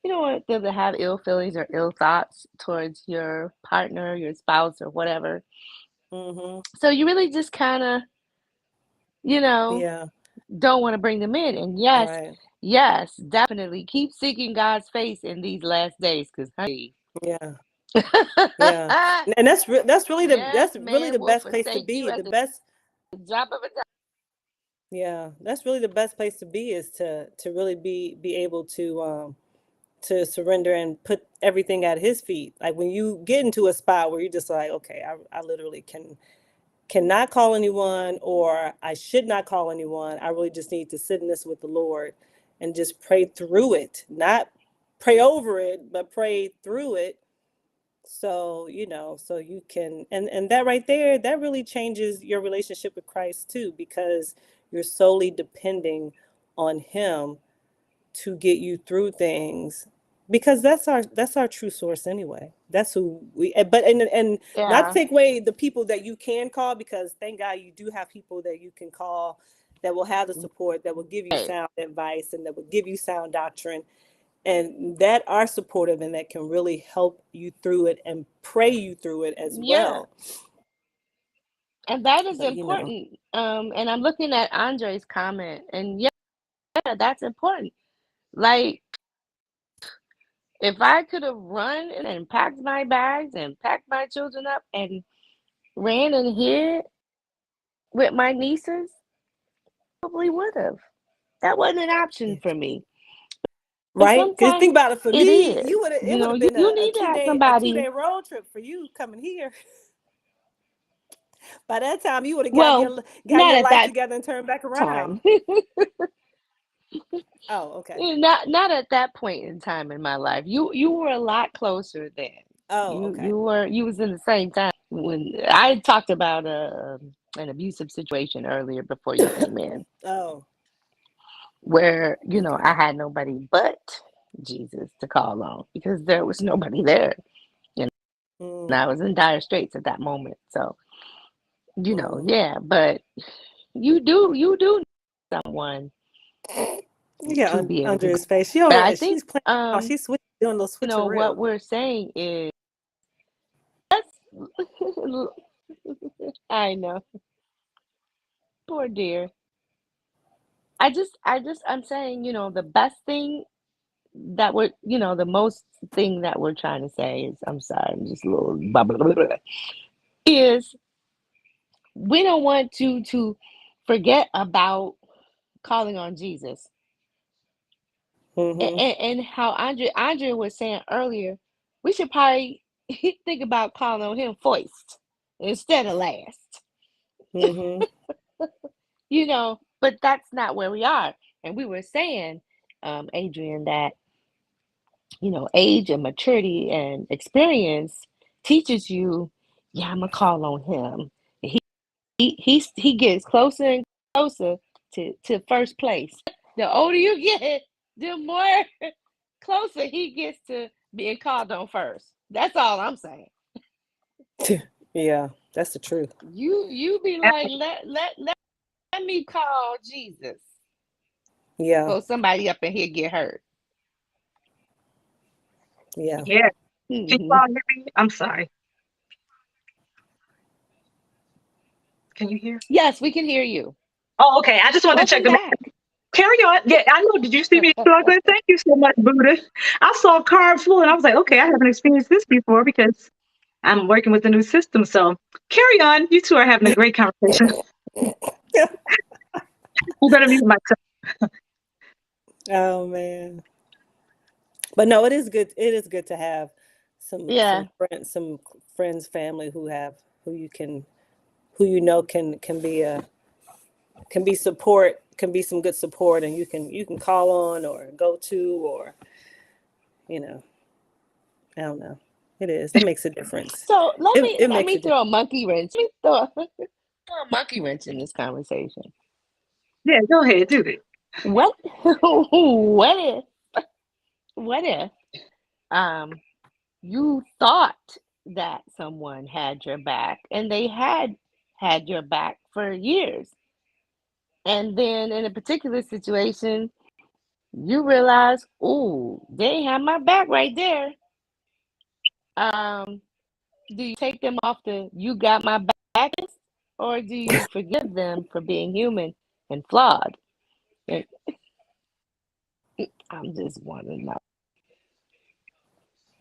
[SPEAKER 2] You don't want them to have ill feelings or ill thoughts towards your partner, your spouse, or whatever.
[SPEAKER 3] Mhm.
[SPEAKER 2] So you really just kind of, you know,
[SPEAKER 3] Yeah.
[SPEAKER 2] don't want to bring them in. And yes,
[SPEAKER 3] Right.
[SPEAKER 2] yes, definitely keep seeking God's face in these last days, because honey,
[SPEAKER 3] Yeah. Yeah. And
[SPEAKER 2] yes,
[SPEAKER 3] that's really
[SPEAKER 2] man
[SPEAKER 3] the
[SPEAKER 2] will
[SPEAKER 3] best place to
[SPEAKER 2] forsake you
[SPEAKER 3] be.
[SPEAKER 2] at
[SPEAKER 3] The
[SPEAKER 2] the
[SPEAKER 3] best
[SPEAKER 2] drop of a dime.
[SPEAKER 3] Yeah, that's really the best place to be is to really be able to surrender and put everything at his feet. Like when you get into a spot where you're just like, okay, I literally cannot call anyone, or I should not call anyone. I really just need to sit in this with the Lord and just pray through it. Not pray over it, but pray through it. So, you know, so you can and that right there, that really changes your relationship with Christ too, because you're solely depending on him to get you through things, because that's our true source anyway. That's who we but and not to
[SPEAKER 2] Yeah,
[SPEAKER 3] take away the people that you can call, because thank God you do have people that you can call that will have the support, that will give you
[SPEAKER 2] right.
[SPEAKER 3] sound advice and that will give you sound doctrine, and that are supportive and that can really help you through it and pray you through it as
[SPEAKER 2] Yeah,
[SPEAKER 3] well.
[SPEAKER 2] and that is
[SPEAKER 3] But you know,
[SPEAKER 2] important. And I'm looking at Andre's comment, and yeah, that's important. Like, if I could have run and packed my bags and packed my children up and ran and hid with my nieces, probably would have. That wasn't an option for me. But
[SPEAKER 3] right? Because think
[SPEAKER 2] sometimes
[SPEAKER 3] about it. For
[SPEAKER 2] it
[SPEAKER 3] me,
[SPEAKER 2] is.
[SPEAKER 3] it would have
[SPEAKER 2] You,
[SPEAKER 3] been
[SPEAKER 2] you
[SPEAKER 3] a
[SPEAKER 2] need to have
[SPEAKER 3] a 2 day
[SPEAKER 2] somebody.
[SPEAKER 3] road trip for you coming here. By that time, you would have
[SPEAKER 2] Well,
[SPEAKER 3] gotten
[SPEAKER 2] not
[SPEAKER 3] your
[SPEAKER 2] at
[SPEAKER 3] life
[SPEAKER 2] that
[SPEAKER 3] together and turned back around.
[SPEAKER 2] time.
[SPEAKER 3] Oh, okay.
[SPEAKER 2] Not at that point in time in my life. You were a lot closer then.
[SPEAKER 3] Oh,
[SPEAKER 2] You
[SPEAKER 3] okay.
[SPEAKER 2] were, you was in the same time when I talked about an abusive situation earlier before you came in,
[SPEAKER 3] Oh,
[SPEAKER 2] where I
[SPEAKER 3] okay.
[SPEAKER 2] had nobody but Jesus to call on, because there was nobody there. You know, and
[SPEAKER 3] Mm,
[SPEAKER 2] I was in dire straits at that moment. So
[SPEAKER 3] mm.
[SPEAKER 2] yeah, but you do need someone
[SPEAKER 3] Yeah,
[SPEAKER 2] to be able
[SPEAKER 3] under
[SPEAKER 2] to.
[SPEAKER 3] his face.
[SPEAKER 2] But I
[SPEAKER 3] She's
[SPEAKER 2] think
[SPEAKER 3] playing. Oh, she's doing a little
[SPEAKER 2] what
[SPEAKER 3] switcheroo.
[SPEAKER 2] we're saying is, let's I know, poor dear. I'm saying, the best thing that the most thing that we're trying to say is, I'm sorry, I'm just a little blah, blah, blah, blah, is we don't want to forget about calling on Jesus.
[SPEAKER 3] Mm-hmm.
[SPEAKER 2] And how Andre was saying earlier, we should probably think about calling on him first instead of last.
[SPEAKER 3] Mm-hmm.
[SPEAKER 2] But that's not where we are. And we were saying, Adrian, that age and maturity and experience teaches you, yeah, I'm gonna call on him. He gets closer and closer to first place. The older you get, the more closer he gets to being called on first. That's all I'm saying.
[SPEAKER 3] Yeah, that's the truth.
[SPEAKER 2] You be like, let me call Jesus
[SPEAKER 3] Yeah,
[SPEAKER 2] before somebody up in here get hurt.
[SPEAKER 3] yeah.
[SPEAKER 4] Yeah. Can you
[SPEAKER 2] Hmm.
[SPEAKER 4] all hear me? I'm sorry. Can you hear?
[SPEAKER 2] Yes, we can hear you.
[SPEAKER 4] Oh, okay. I just wanted to check
[SPEAKER 2] Welcome
[SPEAKER 4] the
[SPEAKER 2] back.
[SPEAKER 4] carry on. Yeah, I know. Did you see me struggling? Thank you so much, Buddha. I saw a card full and I was like, okay, I haven't experienced this before because I'm working with a new system. So carry on. You two are having a great conversation. I'm gonna mute myself.
[SPEAKER 3] Oh man. But no, it is good. It is good to have
[SPEAKER 2] Yeah.
[SPEAKER 3] some friends, family who you can who you know can be support, can be some good support, and you can call on or go to, or you know, I don't know. It is. It makes a difference.
[SPEAKER 2] So
[SPEAKER 3] It
[SPEAKER 2] let
[SPEAKER 3] makes
[SPEAKER 2] me
[SPEAKER 3] a difference.
[SPEAKER 2] throw a monkey wrench. Let me throw a monkey wrench in this conversation.
[SPEAKER 4] Yeah, go ahead, do it.
[SPEAKER 2] What what if um you thought that someone had your back and they had your back for years, and then in a particular situation you realize, oh, they have my back right there. um do you take them off the you got my back list, or do you forgive them for being human and flawed? And I'm just wondering now.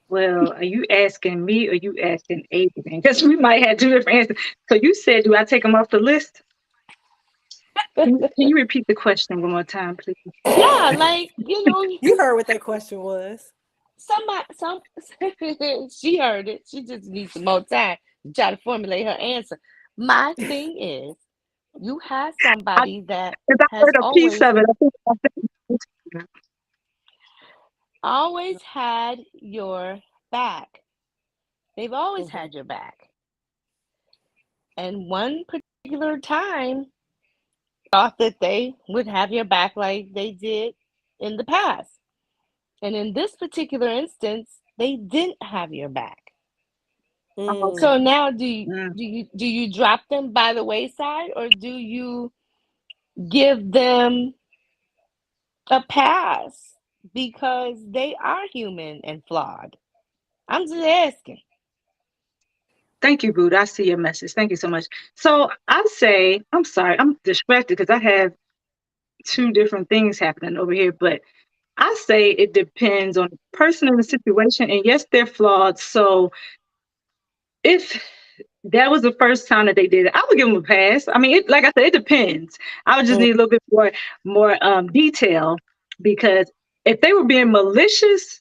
[SPEAKER 4] Well, are you asking me or you asking Adrian? Because we might have two different answers. So you said, do I take them off the list? Can you repeat the question one more time, please?
[SPEAKER 2] Yeah, like, you know,
[SPEAKER 3] You heard what that question was.
[SPEAKER 2] somebody, some she heard it. She just needs some more time to try to formulate her answer. My thing is, you have
[SPEAKER 4] I,
[SPEAKER 2] somebody that
[SPEAKER 4] Because I
[SPEAKER 2] has
[SPEAKER 4] heard a piece of it. I think
[SPEAKER 2] always had your back. They've always
[SPEAKER 3] Hmm.
[SPEAKER 2] had your back. And one particular time thought that they would have your back like they did in the past. And in this particular instance, they didn't have your back.
[SPEAKER 3] Mm.
[SPEAKER 2] So now
[SPEAKER 4] mm,
[SPEAKER 2] do you drop them by the wayside, or do you give them a pass because they are human and flawed? I'm just asking.
[SPEAKER 4] thank you, Boo. I see your message. Thank you so much. So I say, I'm sorry, I'm distracted because I have two different things happening over here. But I say it depends on the person and the situation. And yes, they're flawed. So if that was the first time that they did it, I would give them a pass. I mean, like I said, it depends. I would just
[SPEAKER 3] Mm.
[SPEAKER 4] need a little bit more detail because if they were being malicious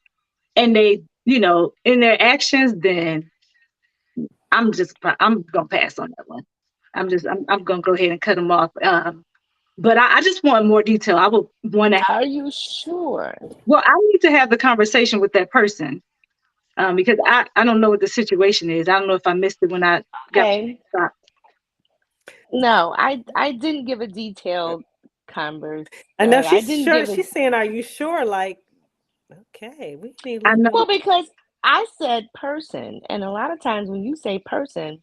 [SPEAKER 4] and they, in their actions, then I'm gonna pass on that one. I'm gonna go ahead and cut them off. But I just want more detail. I would want to.
[SPEAKER 2] Are you sure?
[SPEAKER 4] Well, I need to have the conversation with that person because I don't know what the situation is. I don't know if I missed it when I got
[SPEAKER 2] Okay.
[SPEAKER 4] stopped.
[SPEAKER 2] No, I didn't give a detailed converse.
[SPEAKER 3] I know
[SPEAKER 2] I
[SPEAKER 3] she's
[SPEAKER 2] didn't
[SPEAKER 3] sure.
[SPEAKER 2] give a
[SPEAKER 3] She's saying, "Are you sure?" Like, okay, we need a
[SPEAKER 4] I
[SPEAKER 3] little
[SPEAKER 4] know.
[SPEAKER 3] bit
[SPEAKER 2] well,
[SPEAKER 3] more.
[SPEAKER 2] because I said person, and a lot of times when you say person,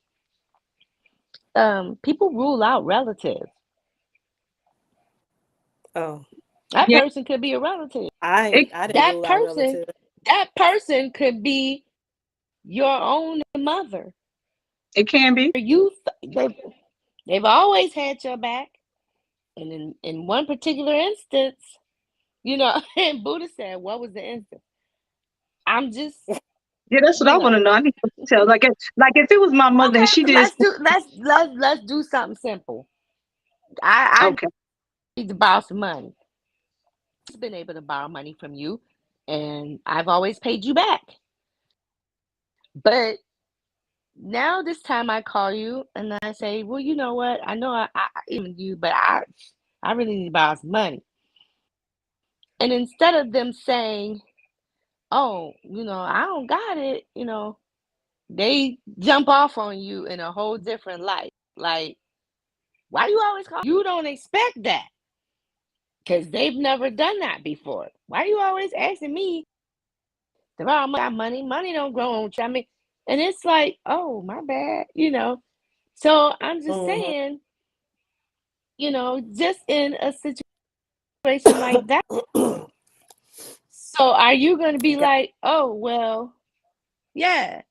[SPEAKER 2] people rule out relatives.
[SPEAKER 3] Oh,
[SPEAKER 2] That
[SPEAKER 4] Yeah,
[SPEAKER 2] person could be a relative.
[SPEAKER 4] it
[SPEAKER 3] I didn't
[SPEAKER 2] That
[SPEAKER 3] rule out
[SPEAKER 2] person,
[SPEAKER 3] relative.
[SPEAKER 2] that person could be your own mother.
[SPEAKER 4] it can be.
[SPEAKER 2] They've always had your back, and in one particular instance, you know, and Buddha said, "What was the instance?" I'm just,
[SPEAKER 4] Yeah, that's what
[SPEAKER 2] you
[SPEAKER 4] I want to
[SPEAKER 2] know,
[SPEAKER 4] know. I need to tell. Like if it was my mother and she
[SPEAKER 2] okay.
[SPEAKER 4] did.
[SPEAKER 2] Let's do something simple. I
[SPEAKER 4] Okay.
[SPEAKER 2] need to borrow some money. I've been able to borrow money from you, and I've always paid you back. But now this time I call you and I say, well, you know what? I know I even you, but I really need to borrow some money. And instead of them saying, oh, I don't got it, they jump off on you in a whole different light. Like, why you always call? You don't expect that because they've never done that before. Why you always asking me to borrow money? Money don't grow on trees. I mean, and it's like, oh, my bad, So I'm just
[SPEAKER 3] Mhm.
[SPEAKER 2] saying, just in a situation like that. So are you going to be
[SPEAKER 3] Yeah.
[SPEAKER 2] like, oh, well, yeah.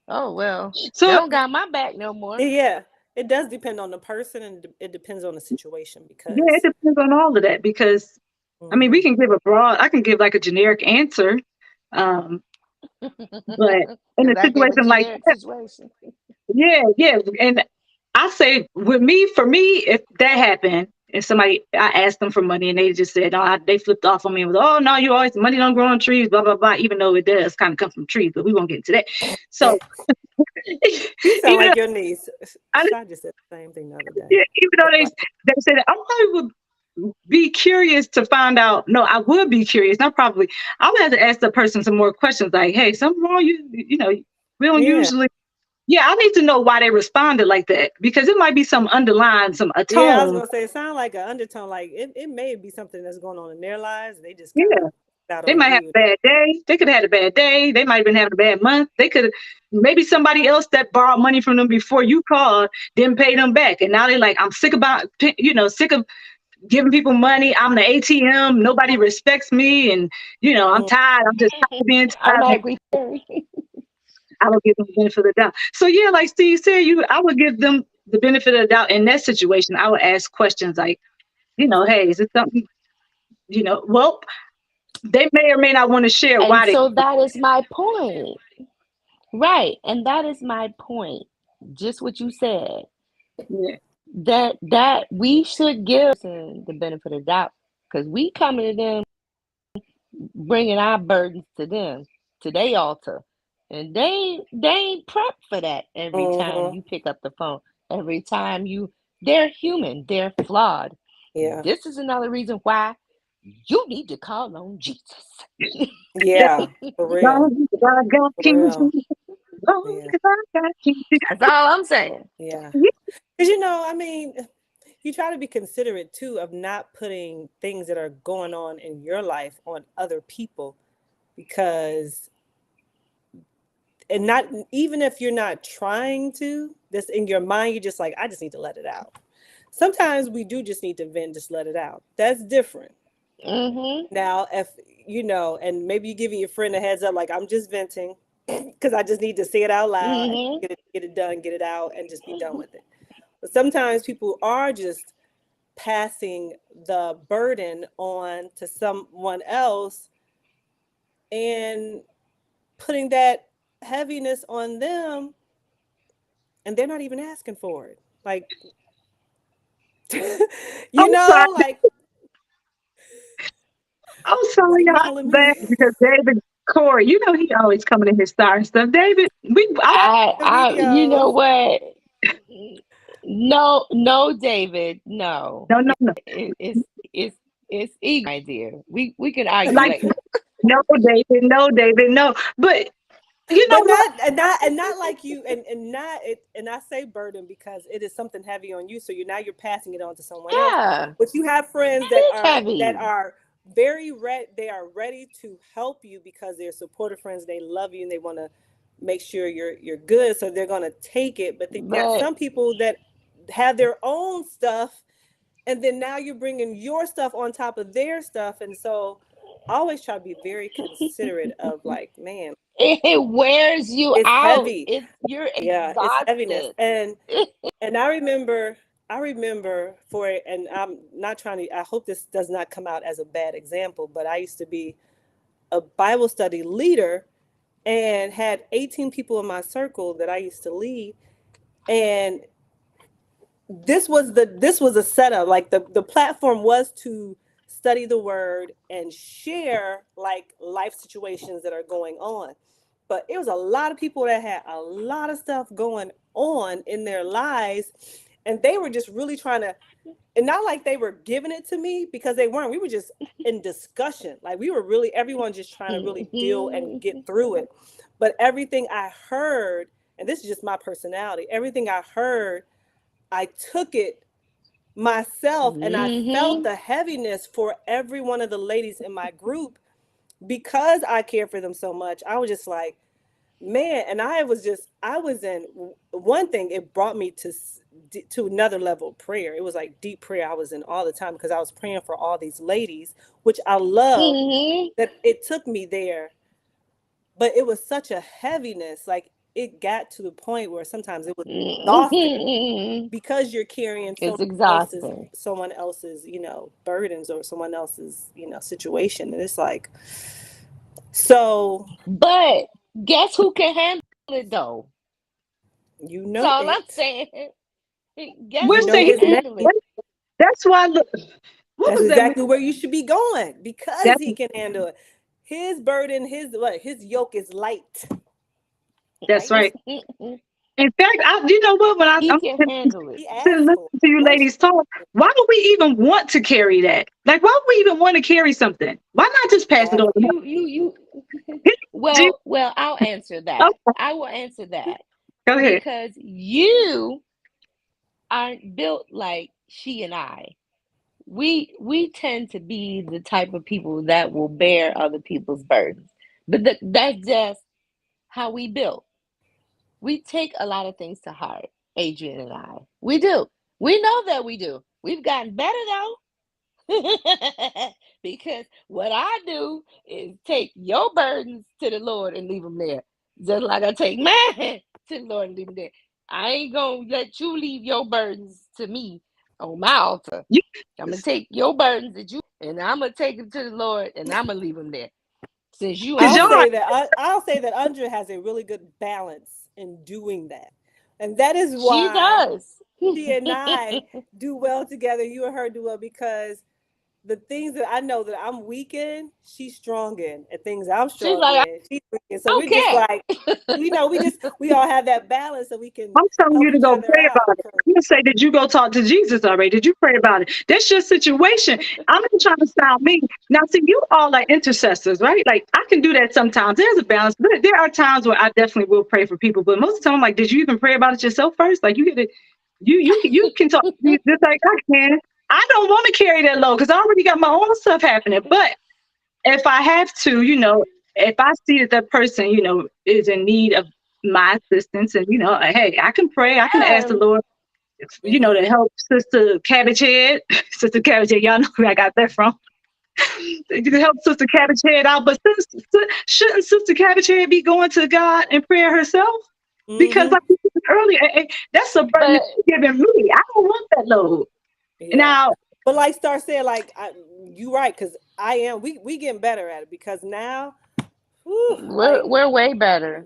[SPEAKER 2] Oh, well, they
[SPEAKER 4] So
[SPEAKER 2] don't got my back no more.
[SPEAKER 3] Yeah. It does depend on the person, and it depends on the situation
[SPEAKER 4] yeah, it
[SPEAKER 3] because.
[SPEAKER 4] depends on all of that because I mean we
[SPEAKER 3] Mhm.
[SPEAKER 4] can give a broad. I can give like a generic answer, um, but in a
[SPEAKER 2] Because I gave a
[SPEAKER 4] situation like
[SPEAKER 2] generic
[SPEAKER 4] that,
[SPEAKER 2] situation.
[SPEAKER 4] yeah, yeah, and I say with me, for me, if that happened. And somebody, I asked them for money, and they just said, "No," they flipped off on me and was, "Oh no, you always money don't grow on trees, blah blah blah." Even though it does kind of come from trees, but we won't get into that. So,
[SPEAKER 3] You sound
[SPEAKER 4] even though
[SPEAKER 3] like your niece.
[SPEAKER 4] I,
[SPEAKER 3] Shy just said the same thing the other day.
[SPEAKER 4] yeah, even though they said I probably would be curious to find out. No, I would be curious. Not probably. I would have to ask the person some more questions, like, "Hey, something wrong? You know, we don't
[SPEAKER 3] Yeah.
[SPEAKER 4] usually." Yeah, I need to know why they responded like that because it might be some underlying, some a
[SPEAKER 3] Yeah, I was
[SPEAKER 4] tone.
[SPEAKER 3] gonna say it sounds like an undertone, like it may be something that's going on in their lives, and they just kind
[SPEAKER 4] Yeah,
[SPEAKER 3] of out
[SPEAKER 4] they
[SPEAKER 3] on
[SPEAKER 4] might have
[SPEAKER 3] you.
[SPEAKER 4] a bad day. They could have had a bad day. They might have been having a bad month. They could maybe somebody else that borrowed money from them before you called didn't pay them back, and now they're like, I'm sick about sick of giving people money. I'm the ATM. Nobody respects me, and I'm
[SPEAKER 3] Mm.
[SPEAKER 4] tired. I'm just tired of being tired.
[SPEAKER 2] Automatically.
[SPEAKER 4] I would give them the benefit of the doubt. So yeah, like Steve said, I would give them the benefit of the doubt in that situation. I would ask questions like, hey, is it something? Well, they may or may not want to share
[SPEAKER 2] And
[SPEAKER 4] why they.
[SPEAKER 2] so that is my point. Right. And that is my point. Just what you said.
[SPEAKER 4] Yeah,
[SPEAKER 2] That we should give the benefit of the doubt because we coming to them bringing our burdens to them, to their altar, and they ain't prepped for that. Every time
[SPEAKER 3] Mhm.
[SPEAKER 2] you pick up the phone, every time they're human, they're flawed.
[SPEAKER 3] Yeah.
[SPEAKER 2] This is another reason why you need to call on Jesus.
[SPEAKER 3] Yeah. For real.
[SPEAKER 4] long as I got
[SPEAKER 3] For real.
[SPEAKER 4] Jesus, long
[SPEAKER 3] Yeah.
[SPEAKER 4] as I got Jesus.
[SPEAKER 2] That's all I'm saying.
[SPEAKER 3] Yeah.
[SPEAKER 4] Yeah,
[SPEAKER 3] Because I mean, you try to be considerate too of not putting things that are going on in your life on other people because, and not even if you're not trying to, this in your mind, you're just like, I just need to let it out. Sometimes we do just need to vent, just let it out. That's different.
[SPEAKER 2] Mm-hmm.
[SPEAKER 3] Now, if and maybe you giving your friend a heads up, like I'm just venting because I just need to say it out loud and
[SPEAKER 2] Mm-hmm.
[SPEAKER 3] get it done, get it out, and just be done with it. But sometimes people are just passing the burden on to someone else and putting that heaviness on them, and they're not even asking for it. Like,
[SPEAKER 4] I'm sorry.
[SPEAKER 3] like,
[SPEAKER 4] I'm
[SPEAKER 3] why
[SPEAKER 4] sorry,
[SPEAKER 3] you
[SPEAKER 4] y'all.
[SPEAKER 3] calling
[SPEAKER 4] I'm bad
[SPEAKER 3] me?
[SPEAKER 4] because David Corey, he always coming in his star and stuff. David,
[SPEAKER 2] You
[SPEAKER 3] Videos.
[SPEAKER 2] know what? No, no, David, no.
[SPEAKER 4] no, no, no.
[SPEAKER 2] It's it's ego, my dear. We can argue
[SPEAKER 4] Like,
[SPEAKER 2] later.
[SPEAKER 4] no, David, no, David, no. But you know
[SPEAKER 3] But
[SPEAKER 4] what?
[SPEAKER 3] not like you and not it and I say burden because it is something heavy on you. So you're passing it on to someone else.
[SPEAKER 2] Yeah,
[SPEAKER 3] But you have friends
[SPEAKER 2] it is
[SPEAKER 3] that
[SPEAKER 2] heavy.
[SPEAKER 3] are they are ready to help you because they're supportive friends, they love you and they want to make sure you're good. So they're gonna take it. But then you got
[SPEAKER 2] But
[SPEAKER 3] some people that have their own stuff and then now you're bringing your stuff on top of their stuff. And so I always try to be very considerate of like, man,
[SPEAKER 2] it wears you
[SPEAKER 3] it's
[SPEAKER 2] out.
[SPEAKER 3] heavy.
[SPEAKER 2] You're
[SPEAKER 3] Yeah, it's heaviness.
[SPEAKER 2] exhausted.
[SPEAKER 3] And I remember for it, and I'm not trying to I hope this does not come out as a bad example, but I used to be a Bible study leader and had 18 people in my circle that I used to lead. And this was a setup. Like the platform was to study the word and share like life situations that are going on. But it was a lot of people that had a lot of stuff going on in their lives, and they were just really trying to, and not like they were giving it to me because they weren't. We were just in discussion. Like we were really everyone just trying to really deal and get through it. But everything I heard and this is just my personality. Everything I heard, I took it myself, and I felt
[SPEAKER 2] Mm-hmm.
[SPEAKER 3] the heaviness for every one of the ladies in my group because I care for them so much. I was just like, man, and I was in one thing. It brought me to another level of prayer. It was like deep prayer I was in all the time because I was praying for all these ladies, which I love.
[SPEAKER 2] Mm-hmm.
[SPEAKER 3] That it took me there, but it was such a heaviness. Like it got to the point where sometimes it was exhausting
[SPEAKER 2] Mm-hmm.
[SPEAKER 3] because you're carrying
[SPEAKER 2] It's exhausting.
[SPEAKER 3] someone else's, burdens, or someone else's, situation. And it's like, so
[SPEAKER 2] But guess who can handle it though?
[SPEAKER 3] you
[SPEAKER 2] That's
[SPEAKER 3] know
[SPEAKER 2] all I'm
[SPEAKER 3] it.
[SPEAKER 2] saying. Guess
[SPEAKER 3] You
[SPEAKER 4] We'll
[SPEAKER 2] who
[SPEAKER 3] know
[SPEAKER 4] say
[SPEAKER 2] can
[SPEAKER 3] his name.
[SPEAKER 2] handle it?
[SPEAKER 4] that's why. Look, what
[SPEAKER 3] That's
[SPEAKER 4] was that?
[SPEAKER 3] exactly where you should be going because
[SPEAKER 4] That
[SPEAKER 3] he can handle it. His burden, his yoke is light.
[SPEAKER 4] that's
[SPEAKER 3] Light.
[SPEAKER 4] right. In fact, you know what? When
[SPEAKER 2] He
[SPEAKER 4] I'm
[SPEAKER 2] can handle it.
[SPEAKER 3] He
[SPEAKER 4] listening
[SPEAKER 3] asked for it.
[SPEAKER 4] to you
[SPEAKER 3] Once
[SPEAKER 4] ladies talk, why would we even want to carry that? Like, why would we even want to carry something? Why not just pass it on?
[SPEAKER 3] exactly.
[SPEAKER 2] You
[SPEAKER 4] Jesus,
[SPEAKER 2] well, I'll answer that.
[SPEAKER 4] okay,
[SPEAKER 2] I will answer that
[SPEAKER 4] go ahead.
[SPEAKER 2] because you aren't built like she and I. We tend to be the type of people that will bear other people's burdens. But that's just how we built. We take a lot of things to heart, Adrian and I. We do. We know that we do. We've gotten better though. Because what I do is take your burdens to the Lord and leave them there. Just like I take mine to the Lord and leave them there. I ain't gonna let you leave your burdens to me on my altar.
[SPEAKER 4] You,
[SPEAKER 2] I'm gonna take your burdens that you and I'm gonna take them to the Lord and I'm gonna leave them there. Since you
[SPEAKER 4] cause
[SPEAKER 2] ain't
[SPEAKER 3] I'll
[SPEAKER 4] y'all,
[SPEAKER 2] doing
[SPEAKER 3] say
[SPEAKER 2] it,
[SPEAKER 3] that Andrea has a really good balance in doing that, and that is
[SPEAKER 2] she
[SPEAKER 3] why
[SPEAKER 2] does.
[SPEAKER 3] she and I do well together. You and her do well because the things that I know that I'm weak in, she's strong in, and things I'm
[SPEAKER 2] She's
[SPEAKER 3] strong
[SPEAKER 2] like,
[SPEAKER 3] in, she's weak in.
[SPEAKER 2] I
[SPEAKER 3] So we're
[SPEAKER 2] don't
[SPEAKER 3] just
[SPEAKER 2] care.
[SPEAKER 3] like, we all have that balance, so we can
[SPEAKER 4] I'm telling
[SPEAKER 3] help
[SPEAKER 4] you to
[SPEAKER 3] each
[SPEAKER 4] go
[SPEAKER 3] other
[SPEAKER 4] pray
[SPEAKER 3] out.
[SPEAKER 4] about it. I'm gonna say, did you go talk to Jesus already? Did you pray about it? That's your situation. I'm not trying to sound mean. Now, see, you all are intercessors, right? Like I can do that sometimes. There's a balance, but there are times where I definitely will pray for people. But most of the time, I'm like, did you even pray about it yourself first? Like you get it, you can talk to Jesus just like I can. I don't want to carry that load because I already got my own stuff happening. But if I have to, if I see that that person, is in need of my assistance, and hey, I can pray, I can ask the
[SPEAKER 2] Yeah.
[SPEAKER 4] Lord, to
[SPEAKER 3] Mm-hmm.
[SPEAKER 4] help Sister Cabbage Head, Sister Cabbage Head. Y'all know where I got that from. You can help Sister Cabbage Head out, but shouldn't Sister Cabbage Head be going to God and praying herself? Because
[SPEAKER 3] Mm-hmm.
[SPEAKER 4] like you said earlier, that's a burden that
[SPEAKER 2] But
[SPEAKER 4] you're giving me. I don't want that load.
[SPEAKER 3] Yeah.
[SPEAKER 4] Now,
[SPEAKER 3] But like Star said, like you right, because I am. We getting better at it because now, whew, like
[SPEAKER 2] we're way better.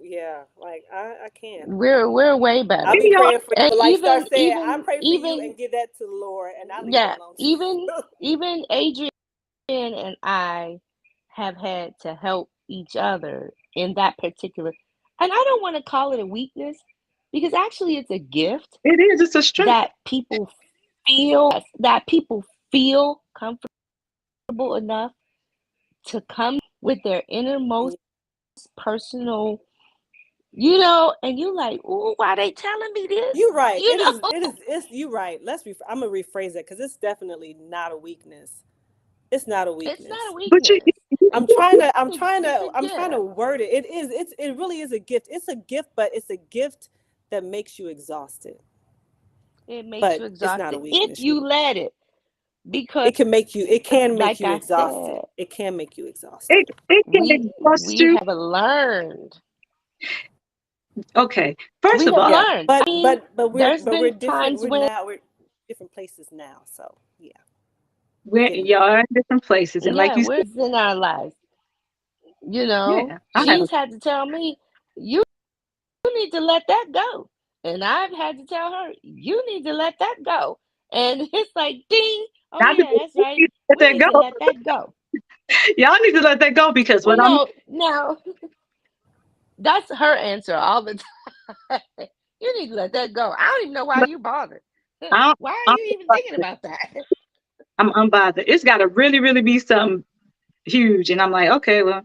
[SPEAKER 3] like I can't.
[SPEAKER 2] We're way
[SPEAKER 3] I'll
[SPEAKER 2] better.
[SPEAKER 3] be
[SPEAKER 4] maybe y'all,
[SPEAKER 3] praying for you,
[SPEAKER 2] And
[SPEAKER 3] but like Star said, I
[SPEAKER 2] even
[SPEAKER 3] pray for you
[SPEAKER 2] even
[SPEAKER 3] and give that to the Lord, and I leave it
[SPEAKER 2] yeah,
[SPEAKER 3] alone
[SPEAKER 2] even
[SPEAKER 3] too.
[SPEAKER 2] even Adrian and I have had to help each other in that particular, and I don't want to call it a weakness because actually it's a gift
[SPEAKER 4] it is. It's a strength.
[SPEAKER 2] that people feel comfortable enough to come with their innermost personal, and you like, oh, why they telling me this?
[SPEAKER 3] You're right.
[SPEAKER 2] You
[SPEAKER 3] It
[SPEAKER 2] know,
[SPEAKER 3] is. It is. It's. You're right. I'm gonna rephrase that because it's definitely not a weakness. It's not a
[SPEAKER 2] it's not a
[SPEAKER 3] weakness.
[SPEAKER 4] But
[SPEAKER 2] weakness.
[SPEAKER 3] I'm
[SPEAKER 2] It's
[SPEAKER 3] trying to. I'm
[SPEAKER 2] a,
[SPEAKER 3] trying
[SPEAKER 2] it's
[SPEAKER 3] to.
[SPEAKER 2] a
[SPEAKER 3] I'm trying to
[SPEAKER 2] gift.
[SPEAKER 3] word it. It is. It's. It really is a gift. It's a gift, but it's a gift that makes you exhausted.
[SPEAKER 2] It makes you
[SPEAKER 3] But it's not a
[SPEAKER 2] exhausted if
[SPEAKER 3] weakness.
[SPEAKER 2] you let it, because
[SPEAKER 3] It can make you. It can make
[SPEAKER 2] like
[SPEAKER 3] you
[SPEAKER 2] I
[SPEAKER 3] exhausted.
[SPEAKER 2] said,
[SPEAKER 3] It can make you exhausted.
[SPEAKER 4] it can exhaust
[SPEAKER 2] we
[SPEAKER 4] you.
[SPEAKER 2] have learned.
[SPEAKER 4] Okay, first
[SPEAKER 2] We
[SPEAKER 4] of
[SPEAKER 2] have
[SPEAKER 4] all,
[SPEAKER 3] Yeah.
[SPEAKER 2] learned. I
[SPEAKER 3] But
[SPEAKER 2] mean,
[SPEAKER 3] but but we're
[SPEAKER 2] there's
[SPEAKER 3] but we're
[SPEAKER 2] been
[SPEAKER 3] different.
[SPEAKER 2] times when,
[SPEAKER 3] We're different places now. So yeah, we're
[SPEAKER 4] we're
[SPEAKER 3] getting
[SPEAKER 4] y'all are in different places, and like
[SPEAKER 2] yeah,
[SPEAKER 4] you
[SPEAKER 2] we're
[SPEAKER 4] said,
[SPEAKER 2] in our lives.
[SPEAKER 4] yeah, I have.
[SPEAKER 2] She's had to tell me, you need to let that go. And I've had to tell her, you need to let that go. And it's like, ding. Oh,
[SPEAKER 4] Not to
[SPEAKER 2] yeah, that's right.
[SPEAKER 4] let
[SPEAKER 2] We
[SPEAKER 4] that
[SPEAKER 2] need to
[SPEAKER 4] go.
[SPEAKER 2] let that go.
[SPEAKER 4] Y'all need to let that go because
[SPEAKER 2] Well,
[SPEAKER 4] what I'm,
[SPEAKER 2] no, now that's her answer all the time. You need to let that go. I don't even know why you bothered.
[SPEAKER 4] I'm,
[SPEAKER 2] Why are
[SPEAKER 4] I'm,
[SPEAKER 2] you even thinking about that?
[SPEAKER 4] I'm unbothered. It's got to really, really be something huge, and I'm like, okay, well,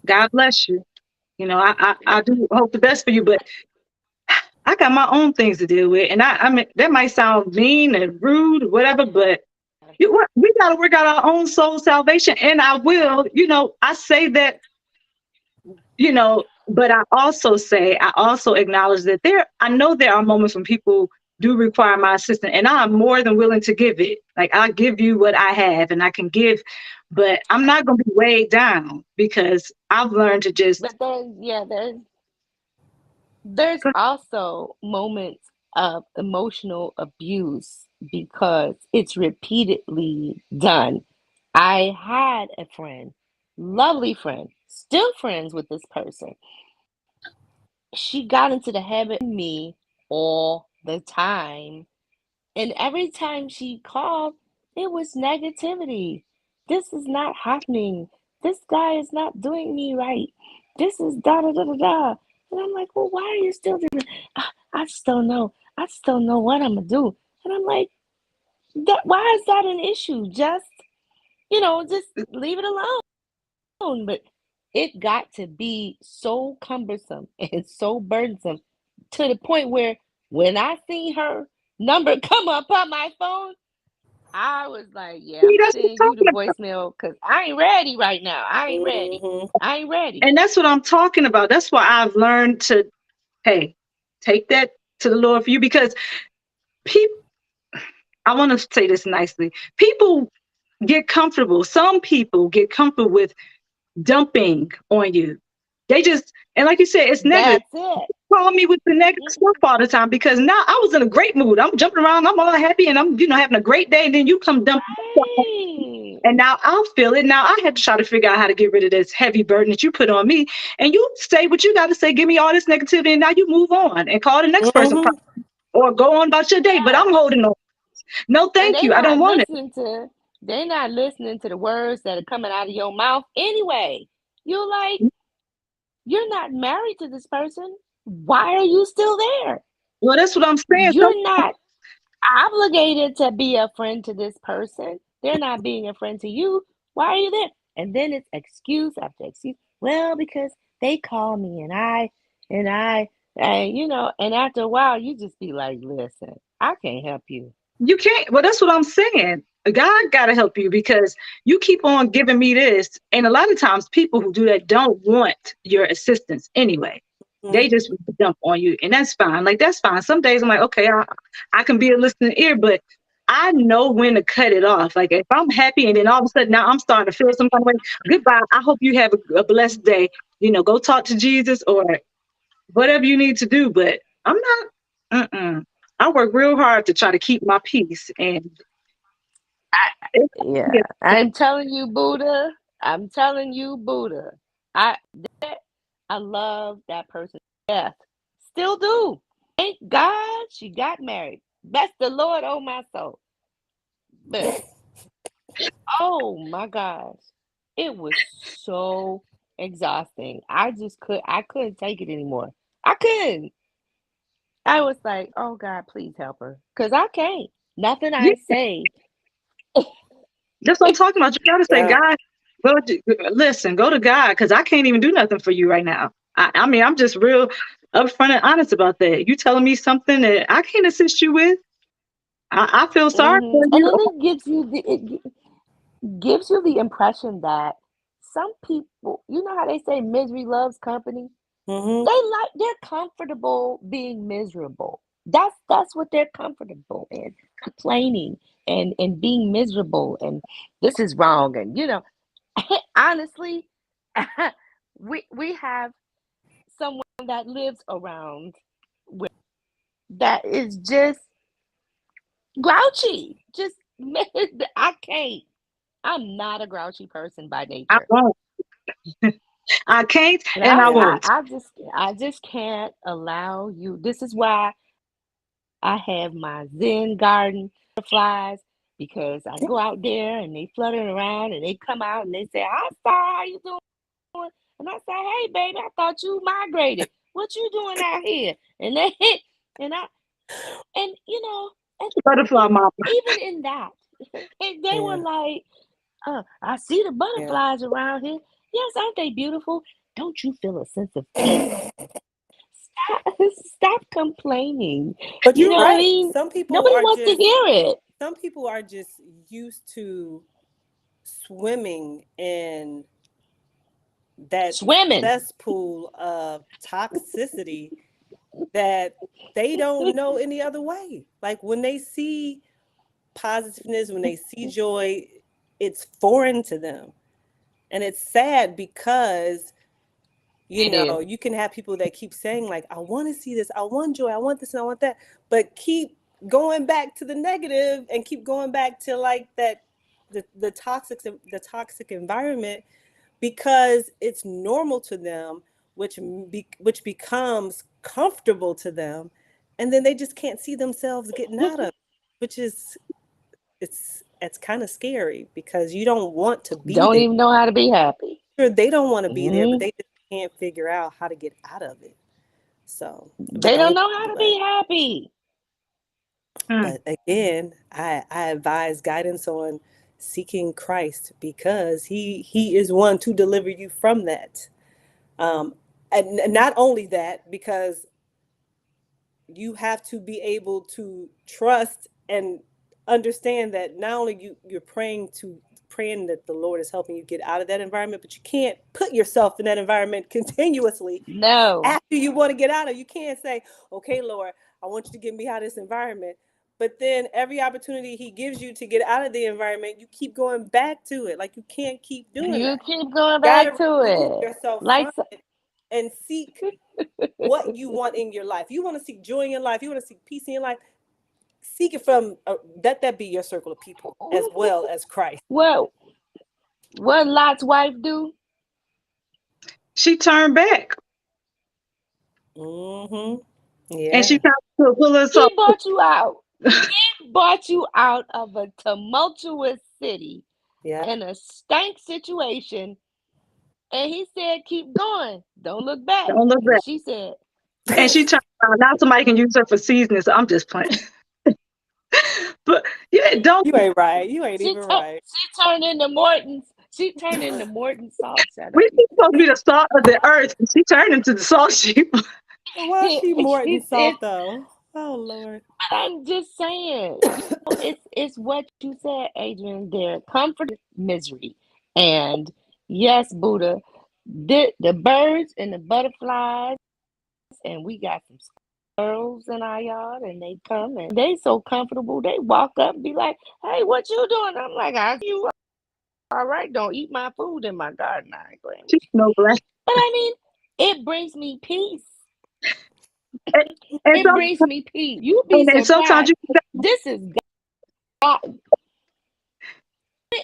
[SPEAKER 4] God bless you. I do hope the best for you, but I got my own things to deal with, and I mean that might sound mean and rude, whatever, but we got to work out our own soul salvation, and I will. I say that, but I also acknowledge that I know there are moments when people do require my assistance, and I'm more than willing to give it. Like, I'll give you what I have and I can give, but I'm not going to be weighed down because I've learned to just.
[SPEAKER 2] But there's also moments of emotional abuse because it's repeatedly done. I had a friend, lovely friend, still friends with this person. She got into the habit of me all the time. And every time she called, it was negativity. This is not happening. This guy is not doing me right. This is da da da da da. And I'm like, well, why are you still doing it? I just don't know. I just don't know what I'm gonna do. And I'm like, why is that an issue? Just leave it alone. But it got to be so cumbersome and so burdensome to the point where when I see her number come up on my phone, I was like, yeah,
[SPEAKER 4] See,
[SPEAKER 2] I'm
[SPEAKER 4] that's what
[SPEAKER 2] sending
[SPEAKER 4] I'm
[SPEAKER 2] you the
[SPEAKER 4] talking about.
[SPEAKER 2] voicemail because I ain't ready right now. I ain't ready.
[SPEAKER 3] Mhm.
[SPEAKER 2] I ain't ready.
[SPEAKER 4] And that's what I'm talking about. That's why I've learned to, hey, take that to the Lord for you, because people, I want to say this nicely. People get comfortable. Some people get comfortable with dumping on you. They just, and like you said, it's negative.
[SPEAKER 2] That's it.
[SPEAKER 4] Call me with the negative
[SPEAKER 2] Mm-mm.
[SPEAKER 4] stuff all the time, because now I was in a great mood. I'm jumping around. I'm all happy and I'm, having a great day. And then you come dumping stuff on me,
[SPEAKER 2] Right.
[SPEAKER 4] and now I'll feel it. Now I had to try to figure out how to get rid of this heavy burden that you put on me. And you say what you got to say. Give me all this negativity. And now you move on and call the next person
[SPEAKER 3] Mhm.
[SPEAKER 4] or go on about your day. But I'm
[SPEAKER 2] Yeah.
[SPEAKER 4] holding on. No,
[SPEAKER 2] And
[SPEAKER 4] thank you. I don't want it.
[SPEAKER 2] they not listening to the words that are coming out of your mouth anyway. You're like, you're not married to this person. Why are you still there?
[SPEAKER 4] Well, that's what I'm saying.
[SPEAKER 2] You're not obligated to be a friend to this person. They're not being a friend to you. Why are you there? And then it's excuse after excuse. Well, because they call me and after a while you just be like, listen, I can't help you.
[SPEAKER 4] You can't. Well, that's what I'm saying. God got to help you, because you keep on giving me this. And a lot of times, people who do that don't want your assistance anyway. They
[SPEAKER 3] Mhm.
[SPEAKER 4] just dump on you. And that's fine. Like, that's fine. Some days I'm like, okay, I can be a listening ear, but I know when to cut it off. Like, if I'm happy and then all of a sudden now I'm starting to feel some kind of way, goodbye. I hope you have a blessed day. Go talk to Jesus or whatever you need to do. But I'm not, I work real hard to try to keep my peace. And it's,
[SPEAKER 2] Yeah, I'm telling you, Buddha. I'm telling you, Buddha. I I love that person to death. Still do. Thank God she got married. Bless the Lord, oh my soul. But oh my gosh, it was so exhausting. I couldn't take it anymore. I couldn't. I was like, oh God, please help her. Because I can't. Nothing
[SPEAKER 4] yeah,
[SPEAKER 2] I say.
[SPEAKER 4] that's what I'm talking about. You got to say,
[SPEAKER 3] Yeah.
[SPEAKER 4] God, listen, go to God, because I can't even do nothing for you right now. I mean, I'm just real upfront and honest about that. You telling me something that I can't assist you with, I feel sorry for
[SPEAKER 2] And
[SPEAKER 4] you.
[SPEAKER 2] then gives you the impression that some people, you know how they say misery loves company?
[SPEAKER 3] Mhm.
[SPEAKER 2] They're comfortable being miserable. That's what they're comfortable in, complaining and being miserable and this is wrong and honestly, we have someone that lives around with that is just grouchy. Just I can't. I'm not a grouchy person by
[SPEAKER 4] I
[SPEAKER 2] nature.
[SPEAKER 4] won't. I can't,
[SPEAKER 2] And
[SPEAKER 4] and I
[SPEAKER 3] Yeah.
[SPEAKER 4] won't.
[SPEAKER 2] I just can't allow you. This is why I have my Zen garden butterflies because I go out there and they fluttering around and they come out and they say, "Hi, Star, how you doing?" And I say, "Hey, baby, I thought you migrated. What you doing out here?" And they and I and and
[SPEAKER 4] Butterfly
[SPEAKER 2] e-
[SPEAKER 4] mama.
[SPEAKER 2] even in that, and they were
[SPEAKER 3] Yeah.
[SPEAKER 2] like, I see the
[SPEAKER 3] Yeah.
[SPEAKER 2] butterflies around here. Yes, aren't they beautiful?" Don't you feel a sense of peace? Stop complaining.
[SPEAKER 3] But
[SPEAKER 2] You
[SPEAKER 3] you're
[SPEAKER 2] know what I
[SPEAKER 3] right.
[SPEAKER 2] mean? Nobody wants to hear it.
[SPEAKER 3] Some people are just used to swimming in that
[SPEAKER 2] Swimming.
[SPEAKER 3] cesspool of toxicity that they don't know any other way. Like when they see positiveness, when they see joy, it's foreign to them. And it's sad because, you
[SPEAKER 2] It is.
[SPEAKER 3] know, you can have people that keep saying, like, I want to see this, I want joy, I want this, and I want that, but keep going back to the negative and keep going back to like that the toxic environment because it's normal to them, which becomes comfortable to them, and then they just can't see themselves getting out of it, which is it's kind of scary because you don't want to be
[SPEAKER 2] Don't
[SPEAKER 3] there.
[SPEAKER 2] even know how to be happy.
[SPEAKER 3] Sure, they don't want to be there, but
[SPEAKER 2] Hmm.
[SPEAKER 3] they just can't figure out how to get out of it. So, but
[SPEAKER 2] They don't know how to be happy.
[SPEAKER 4] Mm.
[SPEAKER 3] but again, I advise guidance on seeking Christ because he is one to deliver you from that. And not only that, because you have to be able to trust and understand that not only you're praying that the Lord is helping you get out of that environment, but you can't put yourself in that environment continuously
[SPEAKER 2] No.
[SPEAKER 3] after you want to get out of it. You can't say, okay, Lord, I want you to get me out of this environment. But then every opportunity he gives you to get out of the environment, you keep going back to it. Like you can't keep doing
[SPEAKER 2] You
[SPEAKER 3] that.
[SPEAKER 2] keep going
[SPEAKER 3] You
[SPEAKER 2] back
[SPEAKER 3] gotta
[SPEAKER 2] to
[SPEAKER 3] remove
[SPEAKER 2] it.
[SPEAKER 3] yourself
[SPEAKER 2] Like
[SPEAKER 3] from it and seek what you want in your life. You want to seek joy in your life. You want to seek peace in your life. Seek it from let that be your circle of people as well as Christ.
[SPEAKER 2] what what Lot's wife do?
[SPEAKER 4] She turned back
[SPEAKER 3] Mm-hmm.
[SPEAKER 4] and she
[SPEAKER 3] Yeah.
[SPEAKER 4] tried to pull us
[SPEAKER 2] He
[SPEAKER 4] up.
[SPEAKER 2] bought you out. He bought you out of a tumultuous city
[SPEAKER 3] Yeah.
[SPEAKER 2] in a stank situation, and he said, "Keep going. Don't look back."
[SPEAKER 4] Don't look
[SPEAKER 2] And
[SPEAKER 4] back.
[SPEAKER 2] she said,
[SPEAKER 4] And she turned around. Now somebody can use her for seasoning. So I'm just playing. But yeah, don't.
[SPEAKER 3] You ain't right. You ain't even right.
[SPEAKER 2] she turned into Morton's. She turned into Morton salt. Shut
[SPEAKER 4] We
[SPEAKER 2] up, you.
[SPEAKER 4] supposed to be the salt of the earth. And she turned into the salt sheep.
[SPEAKER 3] Why is she Morton
[SPEAKER 2] It's
[SPEAKER 3] salt though? Oh Lord.
[SPEAKER 2] I'm just saying, it's what you said, Adrian. There, comfort is misery, and yes, Buddha, the birds and the butterflies, and we got some squirrels in our yard, and they come and they so comfortable. They walk up and be like, "Hey, what you doing?" I'm like, "I you all right? Don't eat my food in my garden. I ain't playing with
[SPEAKER 4] She's
[SPEAKER 2] you."
[SPEAKER 4] no black.
[SPEAKER 2] But I mean, it brings me peace.
[SPEAKER 4] And, and,
[SPEAKER 2] It
[SPEAKER 4] some,
[SPEAKER 2] brings me peace. You'd be
[SPEAKER 4] and sometimes
[SPEAKER 2] surprised.
[SPEAKER 4] you
[SPEAKER 2] This is God.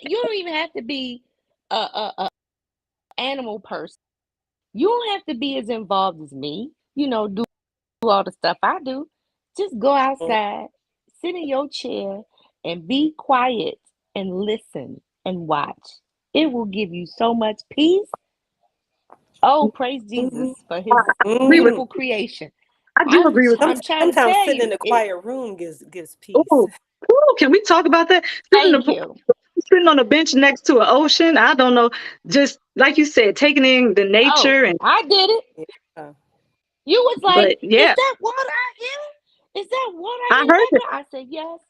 [SPEAKER 2] You don't even have to be a animal person. You don't have to be as involved as me. Do all the stuff I do. Just go outside, sit in your chair, and be quiet and listen and watch. It will give you so much peace. Oh, praise Jesus
[SPEAKER 3] Mm-hmm.
[SPEAKER 2] for His
[SPEAKER 4] agree with.
[SPEAKER 3] Mm-hmm.
[SPEAKER 2] beautiful creation.
[SPEAKER 4] I do
[SPEAKER 2] I'm
[SPEAKER 4] agree with.
[SPEAKER 2] I'm trying to
[SPEAKER 3] Sometimes
[SPEAKER 2] tell
[SPEAKER 3] sitting in
[SPEAKER 2] you
[SPEAKER 3] a
[SPEAKER 2] it.
[SPEAKER 3] quiet room gives peace.
[SPEAKER 4] Oh, can we talk about that?
[SPEAKER 2] Thank you.
[SPEAKER 4] Sitting on a bench next to an ocean. I don't know. Just like you said, taking in the
[SPEAKER 2] Oh,
[SPEAKER 4] nature and.
[SPEAKER 2] I did it.
[SPEAKER 3] Yeah.
[SPEAKER 2] You was like,
[SPEAKER 4] But
[SPEAKER 2] "Is
[SPEAKER 4] yeah,
[SPEAKER 2] that water I hear? Is that water I
[SPEAKER 4] I
[SPEAKER 2] hear in the
[SPEAKER 4] heard it.
[SPEAKER 2] background?" I said, "Yes."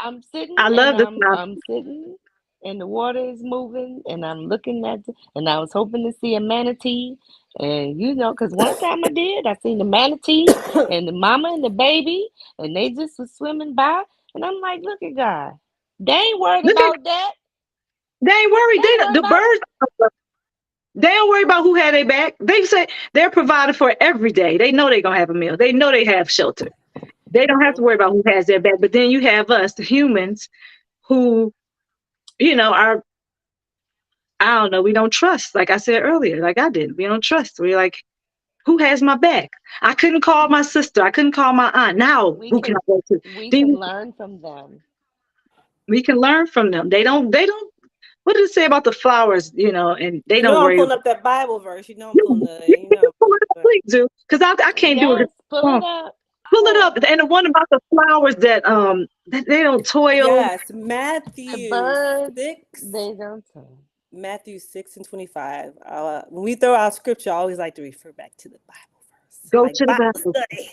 [SPEAKER 2] I'm sitting
[SPEAKER 4] I
[SPEAKER 2] and
[SPEAKER 4] love the sound.
[SPEAKER 2] I'm sitting and the water is moving and I'm looking and I was hoping to see a manatee. And because one time I did, I seen the manatee and the mama and the baby, and they just was swimming by. And I'm like, look at God. They ain't worried
[SPEAKER 4] Look at,
[SPEAKER 2] about that.
[SPEAKER 4] they ain't worried.
[SPEAKER 2] They ain't
[SPEAKER 4] The
[SPEAKER 2] worried about it.
[SPEAKER 4] birds. They don't worry about who had their back. They say they're provided for every day. They know they're gonna have a meal. They know they have shelter. They don't have to worry about who has their back. But then you have us, the humans, who are, I don't know. We don't trust. Like I said earlier, like I did. We don't trust. We're like, who has my back? I couldn't call my sister. I couldn't call my aunt. Now
[SPEAKER 2] We
[SPEAKER 4] who can I
[SPEAKER 2] can
[SPEAKER 4] go to?
[SPEAKER 2] we
[SPEAKER 4] Then
[SPEAKER 2] can learn from them.
[SPEAKER 4] we can learn from them. They don't. They don't. What did it say about the flowers? And they
[SPEAKER 3] You
[SPEAKER 4] don't
[SPEAKER 3] know I'm
[SPEAKER 4] worry.
[SPEAKER 3] pulling up that Bible verse. You know I'm
[SPEAKER 4] You,
[SPEAKER 3] pulling the.
[SPEAKER 4] you
[SPEAKER 3] You
[SPEAKER 4] can
[SPEAKER 3] know.
[SPEAKER 4] pull it up, please do, because I can't do it.
[SPEAKER 2] Yes, pull it up.
[SPEAKER 4] Pull it up. And the one about the flowers that they don't toil.
[SPEAKER 3] Yes,
[SPEAKER 2] The
[SPEAKER 3] Matthew
[SPEAKER 2] birds,
[SPEAKER 3] 6.
[SPEAKER 2] they don't tell.
[SPEAKER 3] Matthew 6 and 25. When we throw out scripture, I always like to refer back to the Bible first,
[SPEAKER 4] Go
[SPEAKER 3] like
[SPEAKER 4] to the
[SPEAKER 3] Bible
[SPEAKER 4] Bible.
[SPEAKER 3] study.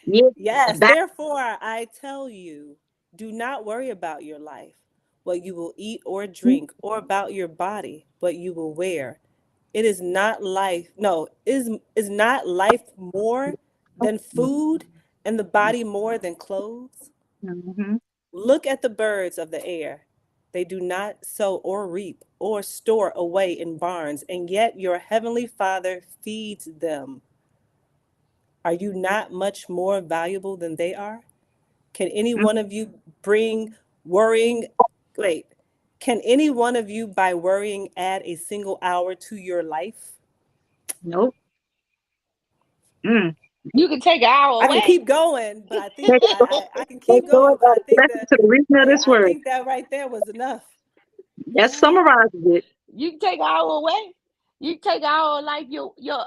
[SPEAKER 4] Yeah,
[SPEAKER 3] Yes,
[SPEAKER 4] back.
[SPEAKER 3] therefore I tell you, do not worry about your life, what you will eat or drink, or about your body, what you will wear. It is not life, no, is not life more than food, and the body more than clothes?
[SPEAKER 4] Mm-hmm.
[SPEAKER 3] Look at the birds of the air. They do not sow or reap or store away in barns, and yet your heavenly Father feeds them. Are you not much more valuable than they are? Can any one of you bring worrying? Wait, can any one of you by worrying add a single hour to your life?
[SPEAKER 4] Nope. Mm.
[SPEAKER 2] You can take an hour
[SPEAKER 3] I can
[SPEAKER 2] away.
[SPEAKER 3] keep going, but I think
[SPEAKER 4] Let's
[SPEAKER 3] I can
[SPEAKER 4] go
[SPEAKER 3] keep going, but I think
[SPEAKER 4] back
[SPEAKER 3] that
[SPEAKER 4] to the reason of
[SPEAKER 3] yeah,
[SPEAKER 4] this
[SPEAKER 3] I
[SPEAKER 4] word.
[SPEAKER 3] think that right there was enough.
[SPEAKER 4] That summarizes it.
[SPEAKER 2] You can take an hour away. You can take an hour of life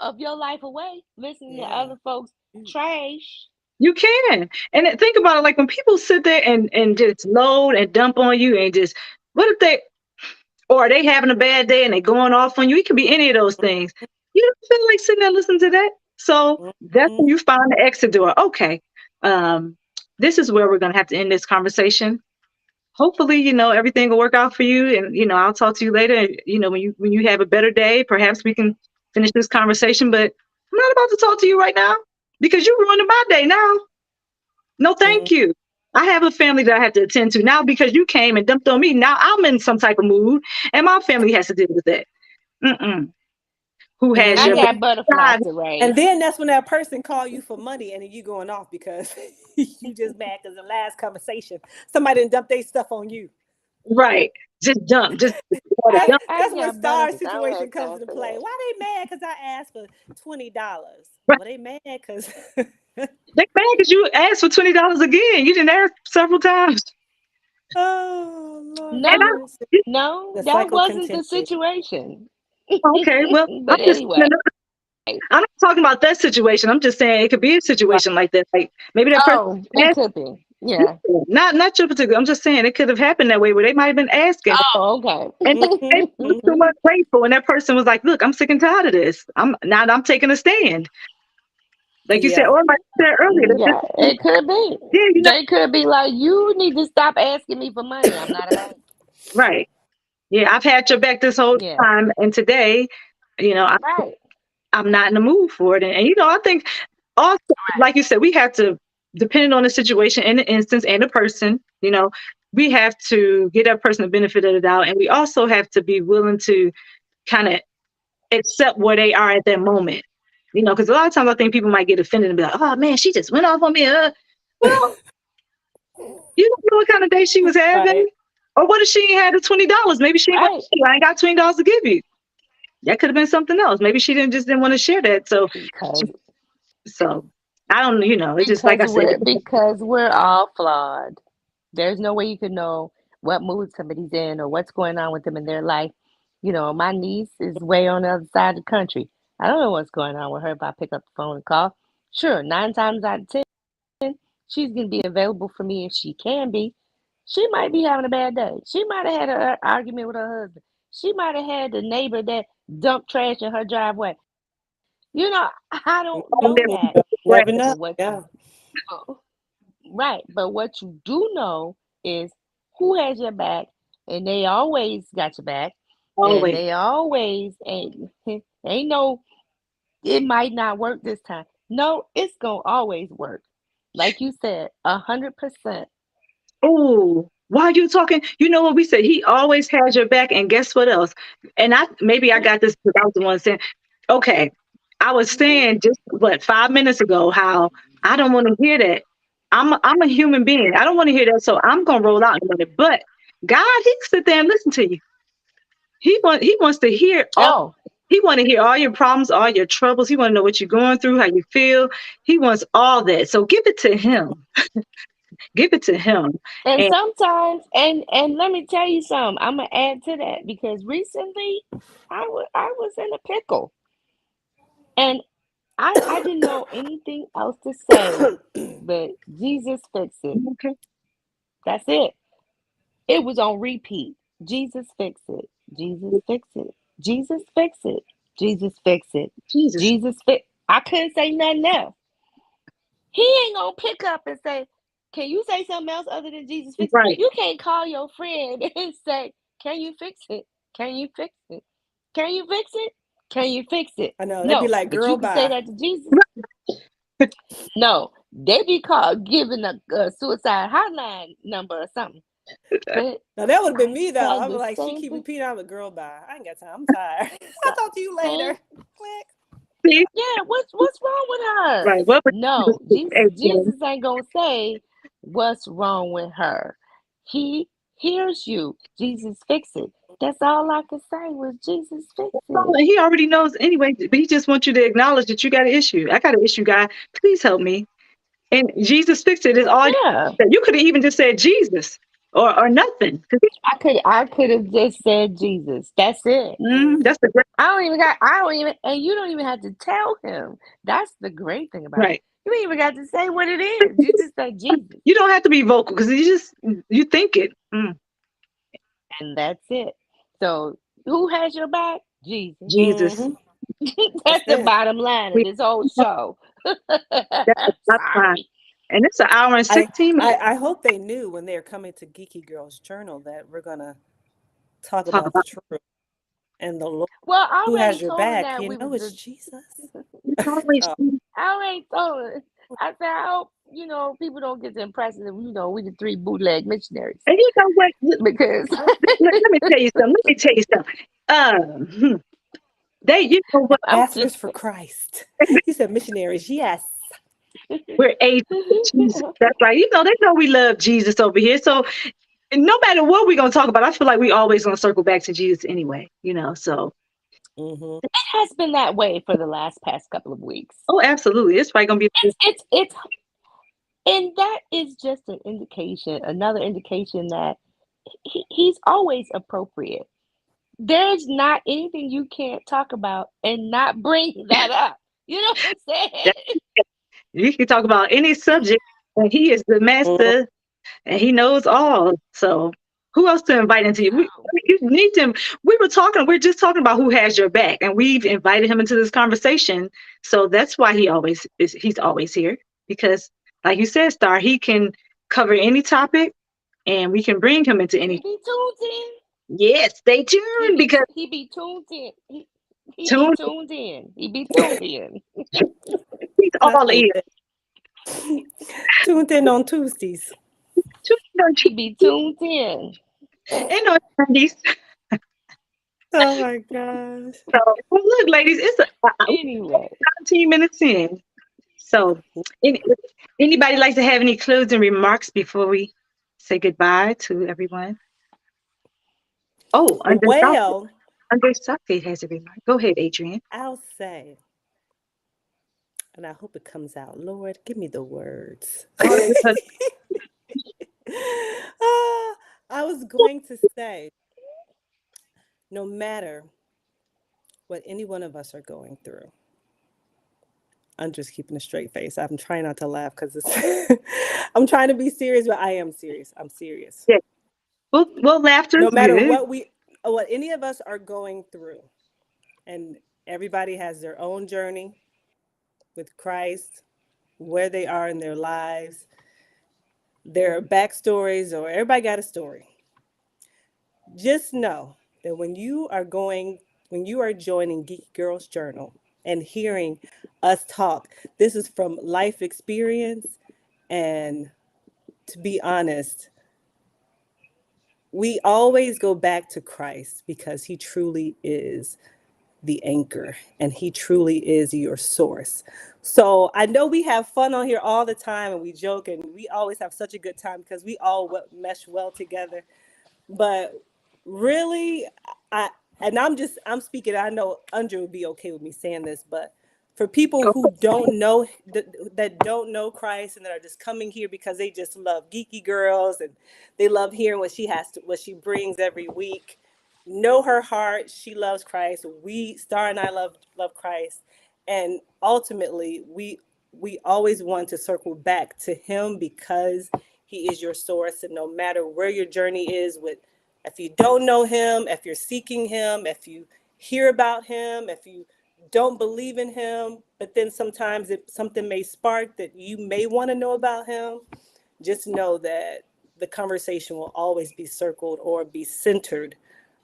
[SPEAKER 2] of your life away, listening to
[SPEAKER 3] Yeah.
[SPEAKER 2] other folks trash.
[SPEAKER 4] You can. And think about it, like when people sit there and just load and dump on you and just, what if they, or are they having a bad day and they going off on you? It could be any of those things. You don't feel like sitting there listening to that. So that's
[SPEAKER 3] Mhm.
[SPEAKER 4] when you find the exit door. Okay. Um, this is where we're going to have to end this conversation. Hopefully, everything will work out for you. And, I'll talk to you later. When you have a better day, perhaps we can finish this conversation, but I'm not about to talk to you right now because you ruined my day now. No, thank you. I have a family that I have to attend to now because you came and dumped on me. Now I'm in some type of mood, and my family has to deal with that. Mm-mm. Who has
[SPEAKER 2] I
[SPEAKER 4] your
[SPEAKER 3] Mhm.
[SPEAKER 2] got
[SPEAKER 4] back?
[SPEAKER 2] butterflies to
[SPEAKER 3] And
[SPEAKER 2] raise.
[SPEAKER 3] then that's when that person call you for money and then you going off because you just mad because the last conversation somebody done dumped their stuff on you.
[SPEAKER 4] Right. Just dump. Just gotta
[SPEAKER 3] That's
[SPEAKER 4] dump.
[SPEAKER 3] that's
[SPEAKER 2] I
[SPEAKER 3] when
[SPEAKER 2] got
[SPEAKER 3] star
[SPEAKER 2] butterflies. I don't
[SPEAKER 3] situation
[SPEAKER 2] have
[SPEAKER 3] comes
[SPEAKER 2] time
[SPEAKER 3] into
[SPEAKER 2] for
[SPEAKER 3] play.
[SPEAKER 2] that.
[SPEAKER 3] Why they mad because I asked for $20?
[SPEAKER 4] Right.
[SPEAKER 3] Well, they mad because
[SPEAKER 4] They mad because you asked for $20 again. You didn't ask several times.
[SPEAKER 3] oh Lord
[SPEAKER 4] And
[SPEAKER 3] have
[SPEAKER 2] No,
[SPEAKER 3] mercy.
[SPEAKER 2] no,
[SPEAKER 3] The
[SPEAKER 2] that
[SPEAKER 3] cycle
[SPEAKER 2] wasn't the
[SPEAKER 3] continues.
[SPEAKER 2] situation.
[SPEAKER 4] okay, well,
[SPEAKER 2] But anyway,
[SPEAKER 4] I'm not talking about that situation. I'm just saying it could be a
[SPEAKER 3] Right.
[SPEAKER 4] situation like that. Like maybe that person
[SPEAKER 2] oh, it
[SPEAKER 4] asked,
[SPEAKER 2] could be. Yeah.
[SPEAKER 4] not your particular. I'm just saying it could have happened that way where they might have been asking.
[SPEAKER 2] Oh, okay.
[SPEAKER 4] And they
[SPEAKER 3] Hmm.
[SPEAKER 4] were too
[SPEAKER 3] Hmm.
[SPEAKER 4] much grateful, and that person was like, "Look, I'm sick and tired of this. I'm taking a stand." Like you said,
[SPEAKER 3] Yeah.
[SPEAKER 4] or like I said earlier,
[SPEAKER 2] Yeah, it could be.
[SPEAKER 4] yeah,
[SPEAKER 2] They could be like, you need to stop asking me for money. I'm not a bank.
[SPEAKER 4] right. Yeah, I've had your back this whole
[SPEAKER 2] Yeah.
[SPEAKER 4] time, and today, you know, I,
[SPEAKER 2] Right.
[SPEAKER 4] I'm not in the mood for it. And I think also, like you said, we have to, depending on the situation and the instance and the person, we have to give that person the benefit of the doubt, and we also have to be willing to kind of accept where they are at that moment. Because a lot of times I think people might get offended and be like, "Oh man, she just went off on me." Well, you don't know what kind of day she was having,
[SPEAKER 3] Right.
[SPEAKER 4] or what if she ain't had the $20? Maybe she ain't like,
[SPEAKER 2] Right.
[SPEAKER 4] "Hey, I ain't got $20 to give you." That could have been something else. Maybe she didn't want to share that. So,
[SPEAKER 2] Because
[SPEAKER 4] so I don't. It's just like
[SPEAKER 2] because
[SPEAKER 4] I said.
[SPEAKER 2] we're all flawed. There's no way you can know what mood somebody's in or what's going on with them in their life. My niece is way on the other side of the country. I don't know what's going on with her if I pick up the phone and call. Sure, 9 times out of 10, she's going to be available for me if she can be. She might be having a bad day. She might have had an argument with her husband. She might have had the neighbor that dumped trash in her driveway. I don't know that.
[SPEAKER 3] Never know.
[SPEAKER 2] But what
[SPEAKER 3] Yeah.
[SPEAKER 2] you do, right? But what you do know is who has your back, and they always got your back, and
[SPEAKER 4] Always.
[SPEAKER 2] they always ain't no. It might not work this time. No, it's gonna always work. Like you said, 100%.
[SPEAKER 4] Oh, while you talking, you know what we said? He always has your back, and guess what else? And maybe I got this because I was the one saying, okay, I was saying just 5 minutes ago how I don't want to hear that. I'm a human being. I don't want to hear that, so I'm gonna roll out with it. But God, He can sit there and listen to you. He wants to hear all.
[SPEAKER 2] Oh,
[SPEAKER 4] He want to hear all your problems, all your troubles. He want to know what you're going through, how you feel. He wants all that. So give it to Him. Give it to Him.
[SPEAKER 2] and
[SPEAKER 4] And
[SPEAKER 2] sometimes, and let me tell you something. I'm gonna add to that because recently, I was in a pickle, and I didn't know anything else to say, but Jesus fixed it.
[SPEAKER 4] okay.
[SPEAKER 2] That's it. It was on repeat. Jesus fixed it. Jesus fix it. Jesus fix it. Jesus fix it.
[SPEAKER 4] Jesus.
[SPEAKER 2] Jesus fix. I couldn't say nothing else. He ain't gonna pick up and say, "Can you say something else other than Jesus fix it?"
[SPEAKER 4] Right.
[SPEAKER 2] You can't call your friend and say, "Can you fix it? Can you fix it? Can you fix it? Can you fix it?"
[SPEAKER 3] I know. They'd be
[SPEAKER 2] No,
[SPEAKER 3] like,
[SPEAKER 2] but
[SPEAKER 3] girl,
[SPEAKER 2] you can say
[SPEAKER 3] bye.
[SPEAKER 2] that to Jesus. No, they be called giving a suicide hotline number or something. But
[SPEAKER 3] Now that would have been
[SPEAKER 2] I
[SPEAKER 3] me though.
[SPEAKER 2] say
[SPEAKER 3] I'm
[SPEAKER 2] the
[SPEAKER 3] like, she
[SPEAKER 2] same
[SPEAKER 3] keep
[SPEAKER 2] thing.
[SPEAKER 3] repeating, I'm a girl, bye. I ain't got time. I'm tired. I'll talk to you
[SPEAKER 2] Same.
[SPEAKER 3] later. Click.
[SPEAKER 4] See?
[SPEAKER 2] Yeah, what's wrong with her?
[SPEAKER 4] Right. What would
[SPEAKER 2] No,
[SPEAKER 4] Jesus do?
[SPEAKER 2] Jesus ain't gonna say what's wrong with her. He hears you. Jesus fix it. That's all I could say was Jesus fix
[SPEAKER 4] Oh,
[SPEAKER 2] it.
[SPEAKER 4] and he already knows anyway, but he just wants you to acknowledge that you got an issue. I got an issue, guy. Please help me. And Jesus fixed it. Is all
[SPEAKER 2] Yeah.
[SPEAKER 4] you could have even just said Jesus or nothing. 'Cause
[SPEAKER 2] I could have just said Jesus. That's it.
[SPEAKER 3] Mm-hmm.
[SPEAKER 4] that's the great
[SPEAKER 2] I don't even and you don't even have to tell him. That's the great thing about it.
[SPEAKER 4] right.
[SPEAKER 2] You ain't even got to say what it is. You just say Jesus.
[SPEAKER 4] You don't have to be vocal because you think it.
[SPEAKER 2] And that's it. So who has your back? Jesus.
[SPEAKER 4] Jesus.
[SPEAKER 3] Mm-hmm. That's
[SPEAKER 2] That's the
[SPEAKER 3] it.
[SPEAKER 2] bottom line of
[SPEAKER 4] We
[SPEAKER 2] this whole show.
[SPEAKER 4] that's the top line.
[SPEAKER 2] Sorry.
[SPEAKER 4] And it's an hour and
[SPEAKER 3] I,
[SPEAKER 4] 16 minutes
[SPEAKER 3] I hope they knew when they're coming to Geeky Girls Journal that we're gonna talk
[SPEAKER 4] to talk
[SPEAKER 3] about the
[SPEAKER 4] about.
[SPEAKER 3] truth and the Lord
[SPEAKER 2] Well, I
[SPEAKER 3] who
[SPEAKER 2] already
[SPEAKER 3] has your
[SPEAKER 2] told him
[SPEAKER 3] back.
[SPEAKER 2] that
[SPEAKER 3] You
[SPEAKER 2] we
[SPEAKER 3] know
[SPEAKER 2] was
[SPEAKER 3] it's
[SPEAKER 2] the
[SPEAKER 3] Jesus.
[SPEAKER 4] It's always
[SPEAKER 3] Oh,
[SPEAKER 2] I already told him. I said, I hope, people don't get the impression that, we the three bootleg missionaries.
[SPEAKER 4] and you know what?
[SPEAKER 2] Because
[SPEAKER 4] Let me tell you something. Let me tell you something. They you know what?
[SPEAKER 2] I'm
[SPEAKER 3] ambassadors
[SPEAKER 2] just
[SPEAKER 3] for Christ. He said missionaries. Yes.
[SPEAKER 4] We're agents of Jesus. That's right. You know, they know we love Jesus over here. So and no matter what we're gonna talk about, I feel like we always gonna circle back to Jesus anyway, So
[SPEAKER 3] Mm-hmm.
[SPEAKER 2] it has been that way for the last past couple of weeks.
[SPEAKER 4] oh absolutely. It's probably gonna be
[SPEAKER 2] It's and that is just another indication that he's always appropriate. There's not anything you can't talk about and not bring that up. You know what I'm saying?
[SPEAKER 4] you can talk about any subject and he is the master and he knows all. So who else to invite into you? You need him. We're just talking about who has your back, and we've invited him into this conversation. So that's why he's always here. Because like you said, Star, he can cover any topic and we can bring him into any
[SPEAKER 2] He be tuned in.
[SPEAKER 4] yes, stay tuned because
[SPEAKER 2] He be tuned in. He be
[SPEAKER 4] tune
[SPEAKER 2] tuned in. He be tuned in.
[SPEAKER 4] he's
[SPEAKER 3] Not
[SPEAKER 4] all
[SPEAKER 3] tuned
[SPEAKER 4] ears.
[SPEAKER 3] in. Tuned in on Tuesdays.
[SPEAKER 4] Tune in on
[SPEAKER 2] He be tuned in.
[SPEAKER 4] and on Sundays.
[SPEAKER 3] Oh my gosh.
[SPEAKER 4] So well, look, ladies, we're
[SPEAKER 2] Anyway,
[SPEAKER 4] 19 minutes in. So, any, anybody like to have any closing remarks before we say goodbye to everyone? Oh,
[SPEAKER 3] Well,
[SPEAKER 4] Under Southgate has a remark. Go ahead, Adrian.
[SPEAKER 3] I'll say, and I hope it comes out. Lord, give me the words.
[SPEAKER 4] Oh,
[SPEAKER 3] Ah, I was going to say, no matter what any one of us are going through, I'm just keeping a straight face. I'm trying not to laugh because it's. I'm trying to be serious, but I am serious. I'm serious.
[SPEAKER 4] yeah. Well, laughter
[SPEAKER 3] No
[SPEAKER 4] is
[SPEAKER 3] matter
[SPEAKER 4] good.
[SPEAKER 3] what any of us are going through, and everybody has their own journey with Christ, where they are in their lives, their backstories, or everybody got a story. Just know that when you are joining Geeky Girls Journal and hearing us talk, this is from life experience. And to be honest, we always go back to Christ because he truly is the anchor and he truly is your source. So I know we have fun on here all the time and we joke and we always have such a good time because we all mesh well together. But really, I I'm speaking. I know Andrew would be okay with me saying this, but for people who don't know that don't know Christ and that are just coming here because they just love geeky girls and they love hearing what she brings every week. Know her heart. She loves Christ. Star and I love Christ, and ultimately we always want to circle back to him because he is your source, and no matter where your journey is with If you don't know him, if you're seeking him, if you hear about him, if you don't believe in him, but then sometimes something may spark that you may want to know about him, just know that the conversation will always be circled or be centered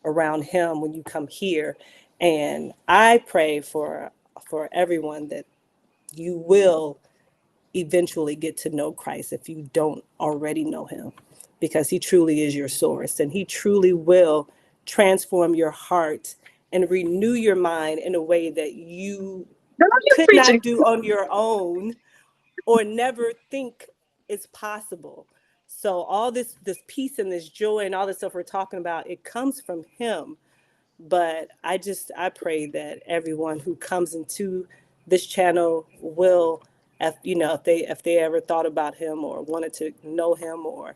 [SPEAKER 3] around him when you come here. And I pray for everyone that you will eventually get to know Christ if you don't already know him, because he truly is your source and he truly will transform your heart and renew your mind in a way that you
[SPEAKER 4] Girl, you're
[SPEAKER 3] could
[SPEAKER 4] preaching.
[SPEAKER 3] not do on your own or never think is possible. So all this peace and this joy and all this stuff we're talking about, it comes from him. But I pray that everyone who comes into this channel will, if they ever thought about him or wanted to know him or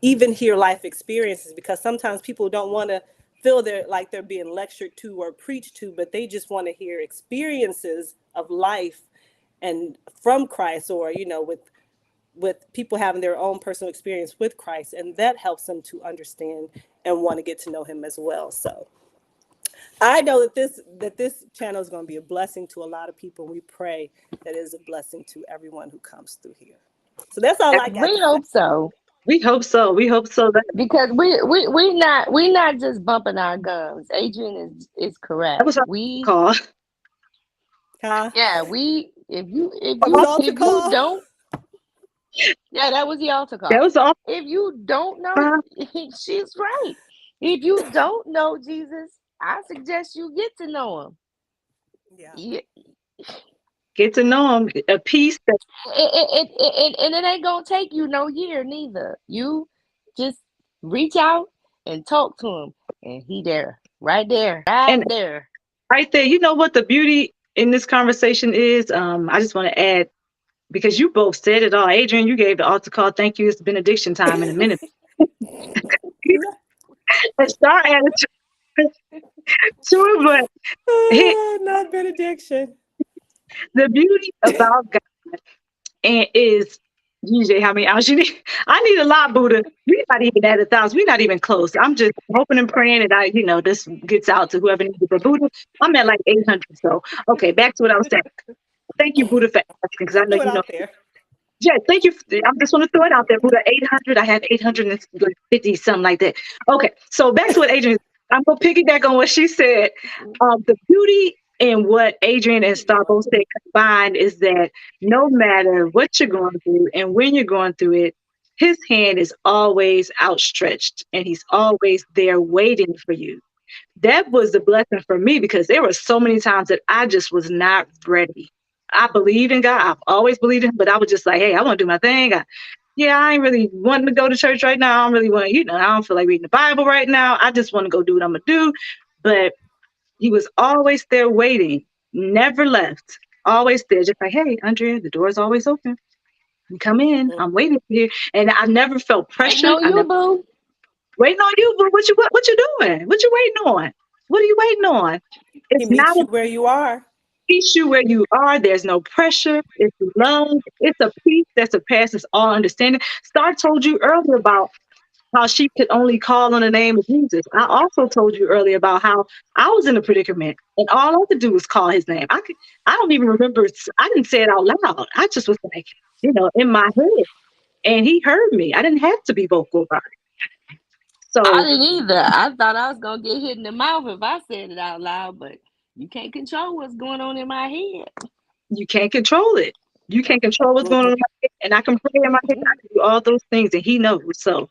[SPEAKER 3] even hear life experiences, because sometimes people don't want to feel like they're being lectured to or preached to, but they just want to hear experiences of life and from Christ, or with people having their own personal experience with Christ, and that helps them to understand and want to get to know him as well. So I know that this channel is going to be a blessing to a lot of people. We pray that it is a blessing to everyone who comes through here. So that's all I got
[SPEAKER 2] We
[SPEAKER 3] to say.
[SPEAKER 2] hope so.
[SPEAKER 4] We hope so. We hope so.
[SPEAKER 2] Because we not just bumping our gums. Adrian is
[SPEAKER 4] That
[SPEAKER 2] correct.
[SPEAKER 4] was our
[SPEAKER 2] We
[SPEAKER 4] call.
[SPEAKER 3] Huh?
[SPEAKER 2] yeah, we
[SPEAKER 3] It was altar
[SPEAKER 2] if you
[SPEAKER 3] call.
[SPEAKER 2] don't, yeah, that was the altar
[SPEAKER 4] That
[SPEAKER 2] call.
[SPEAKER 4] was all.
[SPEAKER 2] If you don't know, she's right. If you don't know Jesus, I suggest you get to know him.
[SPEAKER 3] Yeah.
[SPEAKER 2] Yeah,
[SPEAKER 4] Get to know him. A peace that,
[SPEAKER 2] and it ain't gonna take you no year neither. You just reach out and talk to him, and he there, right
[SPEAKER 4] and
[SPEAKER 2] there.
[SPEAKER 4] right there, you know what the beauty in this conversation is? I just want to add, because you both said it all. Adrian, you gave the altar call. Thank you. It's benediction time in a minute.
[SPEAKER 3] No.
[SPEAKER 4] And Star added to it, but he,
[SPEAKER 3] Not benediction.
[SPEAKER 4] the beauty about God and is usually how many hours you need. I need a lot, Buddha. We're not even at 1,000. We're not even close. I'm just hoping and praying that this gets out to whoever needs it. But Buddha, I'm at like 800. So, okay, back to what I was saying. Thank you, Buddha, for asking, because I
[SPEAKER 3] Just
[SPEAKER 4] know
[SPEAKER 3] throw it
[SPEAKER 4] you know.
[SPEAKER 3] out there.
[SPEAKER 4] Yeah, thank you. I just want to throw it out there. Buddha, 800. I have 850, something like that. Okay, so back to what Adrian. I'm gonna piggyback on what she said. The beauty in what Adrian and
[SPEAKER 3] You're
[SPEAKER 4] Starbo
[SPEAKER 3] welcome.
[SPEAKER 4] said combined is that no matter what you're going through and when you're going through it, his hand is always outstretched and he's always there waiting for you. That was a blessing for me because there were so many times that I just was not ready. I believe in God. I've always believed in him, but I was just like, hey, I want to do my thing. Yeah, I ain't really wanting to go to church right now. I don't really want, I don't feel like reading the Bible right now. I just want to go do what I'm going to do. But he was always there waiting, never left, always there, just like, hey, Andrea, the door is always open. You come in.
[SPEAKER 3] Mm.
[SPEAKER 4] I'm waiting for you. And I never felt
[SPEAKER 2] Waiting
[SPEAKER 4] pressured.
[SPEAKER 2] on
[SPEAKER 4] I
[SPEAKER 2] you,
[SPEAKER 4] never
[SPEAKER 2] boo.
[SPEAKER 4] waiting on you, but what you doing? What you waiting on? What are you waiting on?
[SPEAKER 3] He
[SPEAKER 4] It's not
[SPEAKER 3] meets you where you are.
[SPEAKER 4] peace you where you are. There's no pressure. It's love. It's a peace that surpasses all understanding. Star told you earlier about how she could only call on the name of Jesus. I also told you earlier about how I was in a predicament and all I could do was call his name. I don't even remember. I didn't say it out loud. I just was like, in my head. And he heard me. I didn't have to be vocal about it.
[SPEAKER 2] I
[SPEAKER 4] So
[SPEAKER 2] didn't either. I thought I was gonna get hit in the mouth if I said it out loud, but you can't control what's going on in my head.
[SPEAKER 4] you can't control it. You can't control what's going on in my head. And I can pray in my head. I can do all those things and he knows. So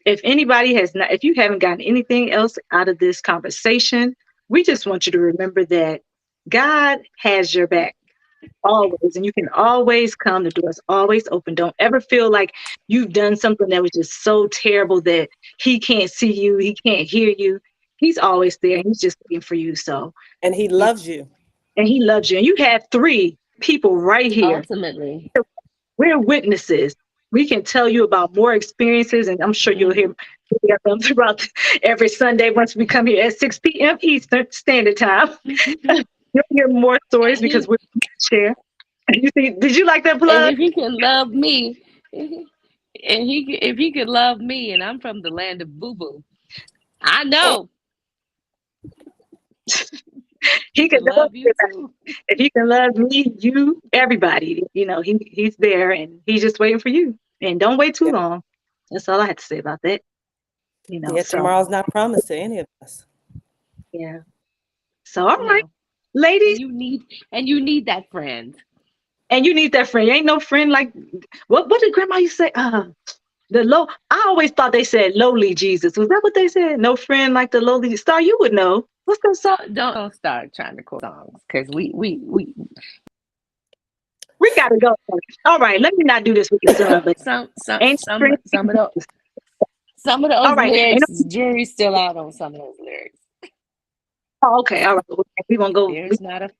[SPEAKER 4] if you haven't gotten anything else out of this conversation, we just want you to remember that God has your back always, and you can always come. The door is always open. Don't ever feel like you've done something that was just so terrible that he can't see you, he can't hear you. He's always there, and he's just waiting for you. So,
[SPEAKER 3] And he
[SPEAKER 4] you-
[SPEAKER 3] loves you.
[SPEAKER 4] and he loves you. And you have three people right here.
[SPEAKER 2] Ultimately.
[SPEAKER 4] We're witnesses. We can tell you about more experiences, and I'm sure you'll hear them throughout every Sunday once we come here at 6 p.m. Eastern Standard Time.
[SPEAKER 2] And
[SPEAKER 4] You'll hear more stories because
[SPEAKER 2] he
[SPEAKER 4] we're going to share. You see, did you like that
[SPEAKER 2] and
[SPEAKER 4] plug?
[SPEAKER 2] if he can love me, and if he could love me, and I'm from the land of boo boo, I know.
[SPEAKER 4] He
[SPEAKER 2] He
[SPEAKER 4] can
[SPEAKER 2] can
[SPEAKER 4] love
[SPEAKER 2] love you
[SPEAKER 4] everybody.
[SPEAKER 2] too.
[SPEAKER 4] If he can love me, you, everybody, he's there and he's just waiting for you. And don't wait too
[SPEAKER 3] Yeah.
[SPEAKER 4] long. That's all I have to say about that.
[SPEAKER 3] Yeah,
[SPEAKER 4] So
[SPEAKER 3] tomorrow's not promised to any of us.
[SPEAKER 4] yeah. So all right,
[SPEAKER 2] No.
[SPEAKER 4] ladies,
[SPEAKER 2] And you need that friend.
[SPEAKER 4] and you need that friend. You ain't no friend like what did grandma used to say? The low I always thought they said lowly Jesus. Was that what they said? No friend like the lowly star. You would know. What's that song?
[SPEAKER 2] Don't start trying to quote songs because we
[SPEAKER 4] We gotta go. All right, let me not do this with your son, but
[SPEAKER 2] some some
[SPEAKER 4] ain't no
[SPEAKER 2] some
[SPEAKER 4] friend.
[SPEAKER 2] some of those some of
[SPEAKER 4] All
[SPEAKER 2] those
[SPEAKER 4] right. Ain't
[SPEAKER 2] lyrics,
[SPEAKER 4] no,
[SPEAKER 2] jury's still out on some of those lyrics.
[SPEAKER 4] oh, okay, all right. We gonna go we
[SPEAKER 2] There's not a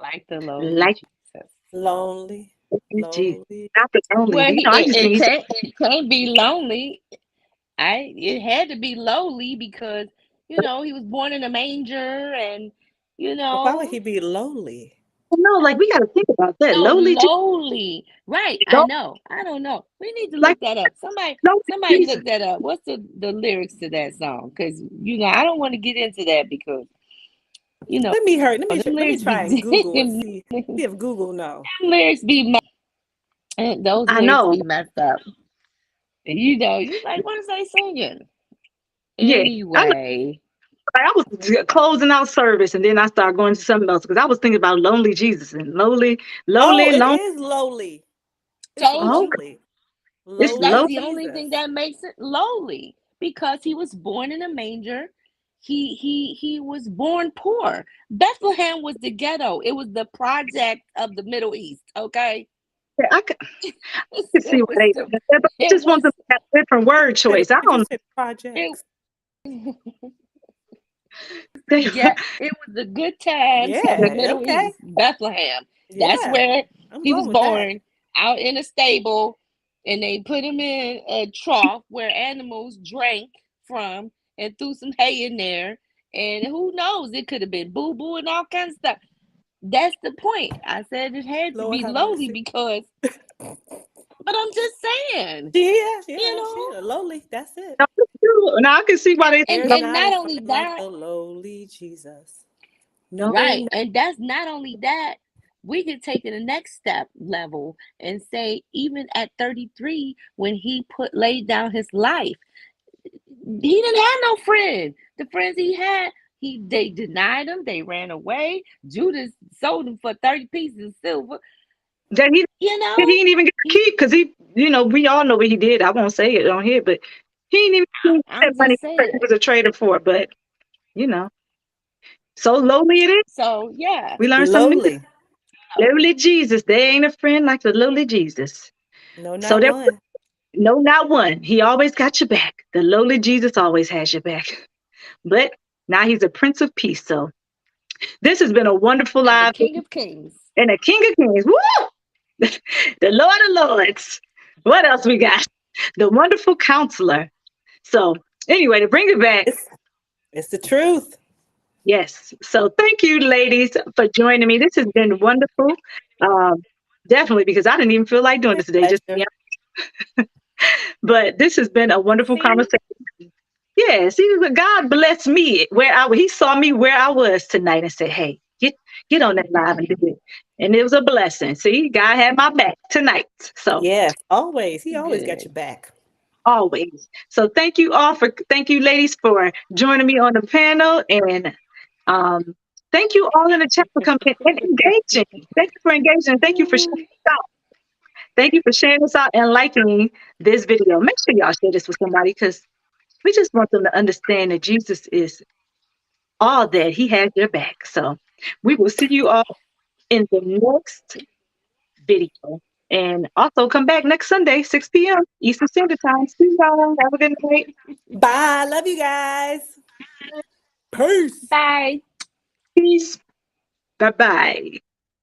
[SPEAKER 2] like the lowly
[SPEAKER 4] like
[SPEAKER 2] Jesus.
[SPEAKER 3] Lonely,
[SPEAKER 4] Jesus.
[SPEAKER 3] lonely.
[SPEAKER 4] Not the only.
[SPEAKER 2] Well,
[SPEAKER 4] I just think
[SPEAKER 2] it can't be lonely. It had to be lowly because he was born in a manger and you
[SPEAKER 3] But why would
[SPEAKER 2] know
[SPEAKER 3] he be lonely?
[SPEAKER 4] no, like we gotta think about that.
[SPEAKER 2] no
[SPEAKER 4] Lowly Jesus.
[SPEAKER 2] lowly. Right, I
[SPEAKER 4] Low,
[SPEAKER 2] know. I don't know. We need to
[SPEAKER 4] like
[SPEAKER 2] look that up. Somebody
[SPEAKER 4] lowly
[SPEAKER 2] somebody
[SPEAKER 4] Jesus.
[SPEAKER 2] look that up. What's the lyrics to that song? Because I don't want to get into that because you know
[SPEAKER 3] Let me hurt.
[SPEAKER 2] them
[SPEAKER 3] Let me
[SPEAKER 2] lyrics
[SPEAKER 3] try
[SPEAKER 2] be
[SPEAKER 3] and Google and
[SPEAKER 2] them
[SPEAKER 3] see if Google know.
[SPEAKER 2] lyrics be those
[SPEAKER 4] I
[SPEAKER 2] lyrics
[SPEAKER 4] know.
[SPEAKER 2] be messed up. And you like, what is they singing?
[SPEAKER 4] Yeah. I know.
[SPEAKER 2] Anyway,
[SPEAKER 4] I was closing out service and then I started going to something else because I was thinking about lonely Jesus and
[SPEAKER 3] Oh, it
[SPEAKER 4] lonely.
[SPEAKER 3] is lowly. It's
[SPEAKER 2] told you.
[SPEAKER 4] Oh,
[SPEAKER 3] lowly.
[SPEAKER 4] it's
[SPEAKER 2] That's
[SPEAKER 3] Lowly
[SPEAKER 4] low.
[SPEAKER 2] the only thing
[SPEAKER 3] Jesus.
[SPEAKER 2] that makes it lowly because he was born in a manger. He was born poor. Bethlehem was the ghetto. It was the project of the Middle East. Okay,
[SPEAKER 4] I can see
[SPEAKER 2] it
[SPEAKER 4] why
[SPEAKER 2] was
[SPEAKER 4] they
[SPEAKER 2] the,
[SPEAKER 4] but I
[SPEAKER 2] it
[SPEAKER 4] just want
[SPEAKER 2] was
[SPEAKER 4] them to have a different word choice. I
[SPEAKER 3] Did you
[SPEAKER 4] don't
[SPEAKER 3] say
[SPEAKER 2] it
[SPEAKER 3] projects?
[SPEAKER 4] they,
[SPEAKER 2] yeah, it was the good times of the
[SPEAKER 3] Yeah.
[SPEAKER 2] Middle
[SPEAKER 3] Okay.
[SPEAKER 2] East, Bethlehem. That's
[SPEAKER 3] Yeah.
[SPEAKER 2] where
[SPEAKER 3] I'm
[SPEAKER 2] he
[SPEAKER 3] going
[SPEAKER 2] was
[SPEAKER 3] with that.
[SPEAKER 2] born, out in a stable, and they put him in a trough where animals drank from and threw some hay in there. And who knows, it could have been boo boo and all kinds of stuff. That's the point. I said it had to
[SPEAKER 3] Lord
[SPEAKER 2] be
[SPEAKER 3] have
[SPEAKER 2] lowly
[SPEAKER 3] mercy.
[SPEAKER 2] because, but I'm just saying,
[SPEAKER 3] Yeah.
[SPEAKER 2] you
[SPEAKER 3] Yeah. She
[SPEAKER 2] know,
[SPEAKER 3] lowly. That's it.
[SPEAKER 4] no, it's true. Now I can see why
[SPEAKER 2] and
[SPEAKER 4] they
[SPEAKER 2] and,
[SPEAKER 3] There's
[SPEAKER 4] no
[SPEAKER 2] and
[SPEAKER 3] not
[SPEAKER 2] not
[SPEAKER 3] a
[SPEAKER 2] only
[SPEAKER 3] friend like
[SPEAKER 2] that,
[SPEAKER 3] the lowly Jesus.
[SPEAKER 4] no
[SPEAKER 3] No.
[SPEAKER 2] right. And that's not only that, we could take it the next step level and say, even at 33, when he laid down his life, he didn't have no friends. The friends he had, they denied him, they ran away. Judas sold him for 30 pieces of silver.
[SPEAKER 4] that
[SPEAKER 2] You
[SPEAKER 4] he
[SPEAKER 2] know,
[SPEAKER 4] didn't even get a
[SPEAKER 2] he,
[SPEAKER 4] keep because we all know what he did. I won't say it on here, but he didn't even get that
[SPEAKER 2] I'm
[SPEAKER 4] money
[SPEAKER 2] just
[SPEAKER 4] he
[SPEAKER 2] saying.
[SPEAKER 4] was a trader for. But you know, so lowly it is.
[SPEAKER 2] So yeah.
[SPEAKER 4] We learned something new.
[SPEAKER 3] Lowly.
[SPEAKER 2] Oh,
[SPEAKER 4] Lowly Jesus. They ain't a friend like the lowly Jesus.
[SPEAKER 3] No,
[SPEAKER 4] So
[SPEAKER 3] not
[SPEAKER 4] there,
[SPEAKER 3] one.
[SPEAKER 4] no, not one. He always got your back. The lowly Jesus always has your back. But now he's a Prince of Peace. So this has been a wonderful
[SPEAKER 2] and the
[SPEAKER 4] live
[SPEAKER 2] King of Kings.
[SPEAKER 4] and a King of Kings. Woo! The Lord of Lords. What else we got? The wonderful counselor. So anyway, to bring it back,
[SPEAKER 3] It's it's the truth.
[SPEAKER 4] yes. So thank you, ladies, for joining me. This has been wonderful. Um, definitely because I didn't even feel like doing
[SPEAKER 3] My
[SPEAKER 4] this today. Just
[SPEAKER 3] pleasure.
[SPEAKER 4] yeah. But this has been a wonderful
[SPEAKER 2] See?
[SPEAKER 4] conversation. Yes, God bless me where He saw me where I was tonight and said, "Hey, get on that live and do it." And it was a blessing. See, God had my back tonight. So
[SPEAKER 3] Yes, always. He always got your
[SPEAKER 2] Good.
[SPEAKER 3] back.
[SPEAKER 4] always. So thank you ladies for joining me on the panel and um thank you all in the chat for coming and engaging. Thank you for engaging. Thank you for sharing
[SPEAKER 2] Ooh.
[SPEAKER 4] this out. Thank you for sharing this out and liking this video. Make sure y'all share this with somebody because we just want them to understand that Jesus is all that. He has your back. So we will see you all in the next video. And also come back next Sunday, 6 p.m. Eastern Standard Time. See y'all. Have a good night.
[SPEAKER 3] Bye. Love you guys. Peace.
[SPEAKER 2] Bye.
[SPEAKER 4] Peace. Bye bye.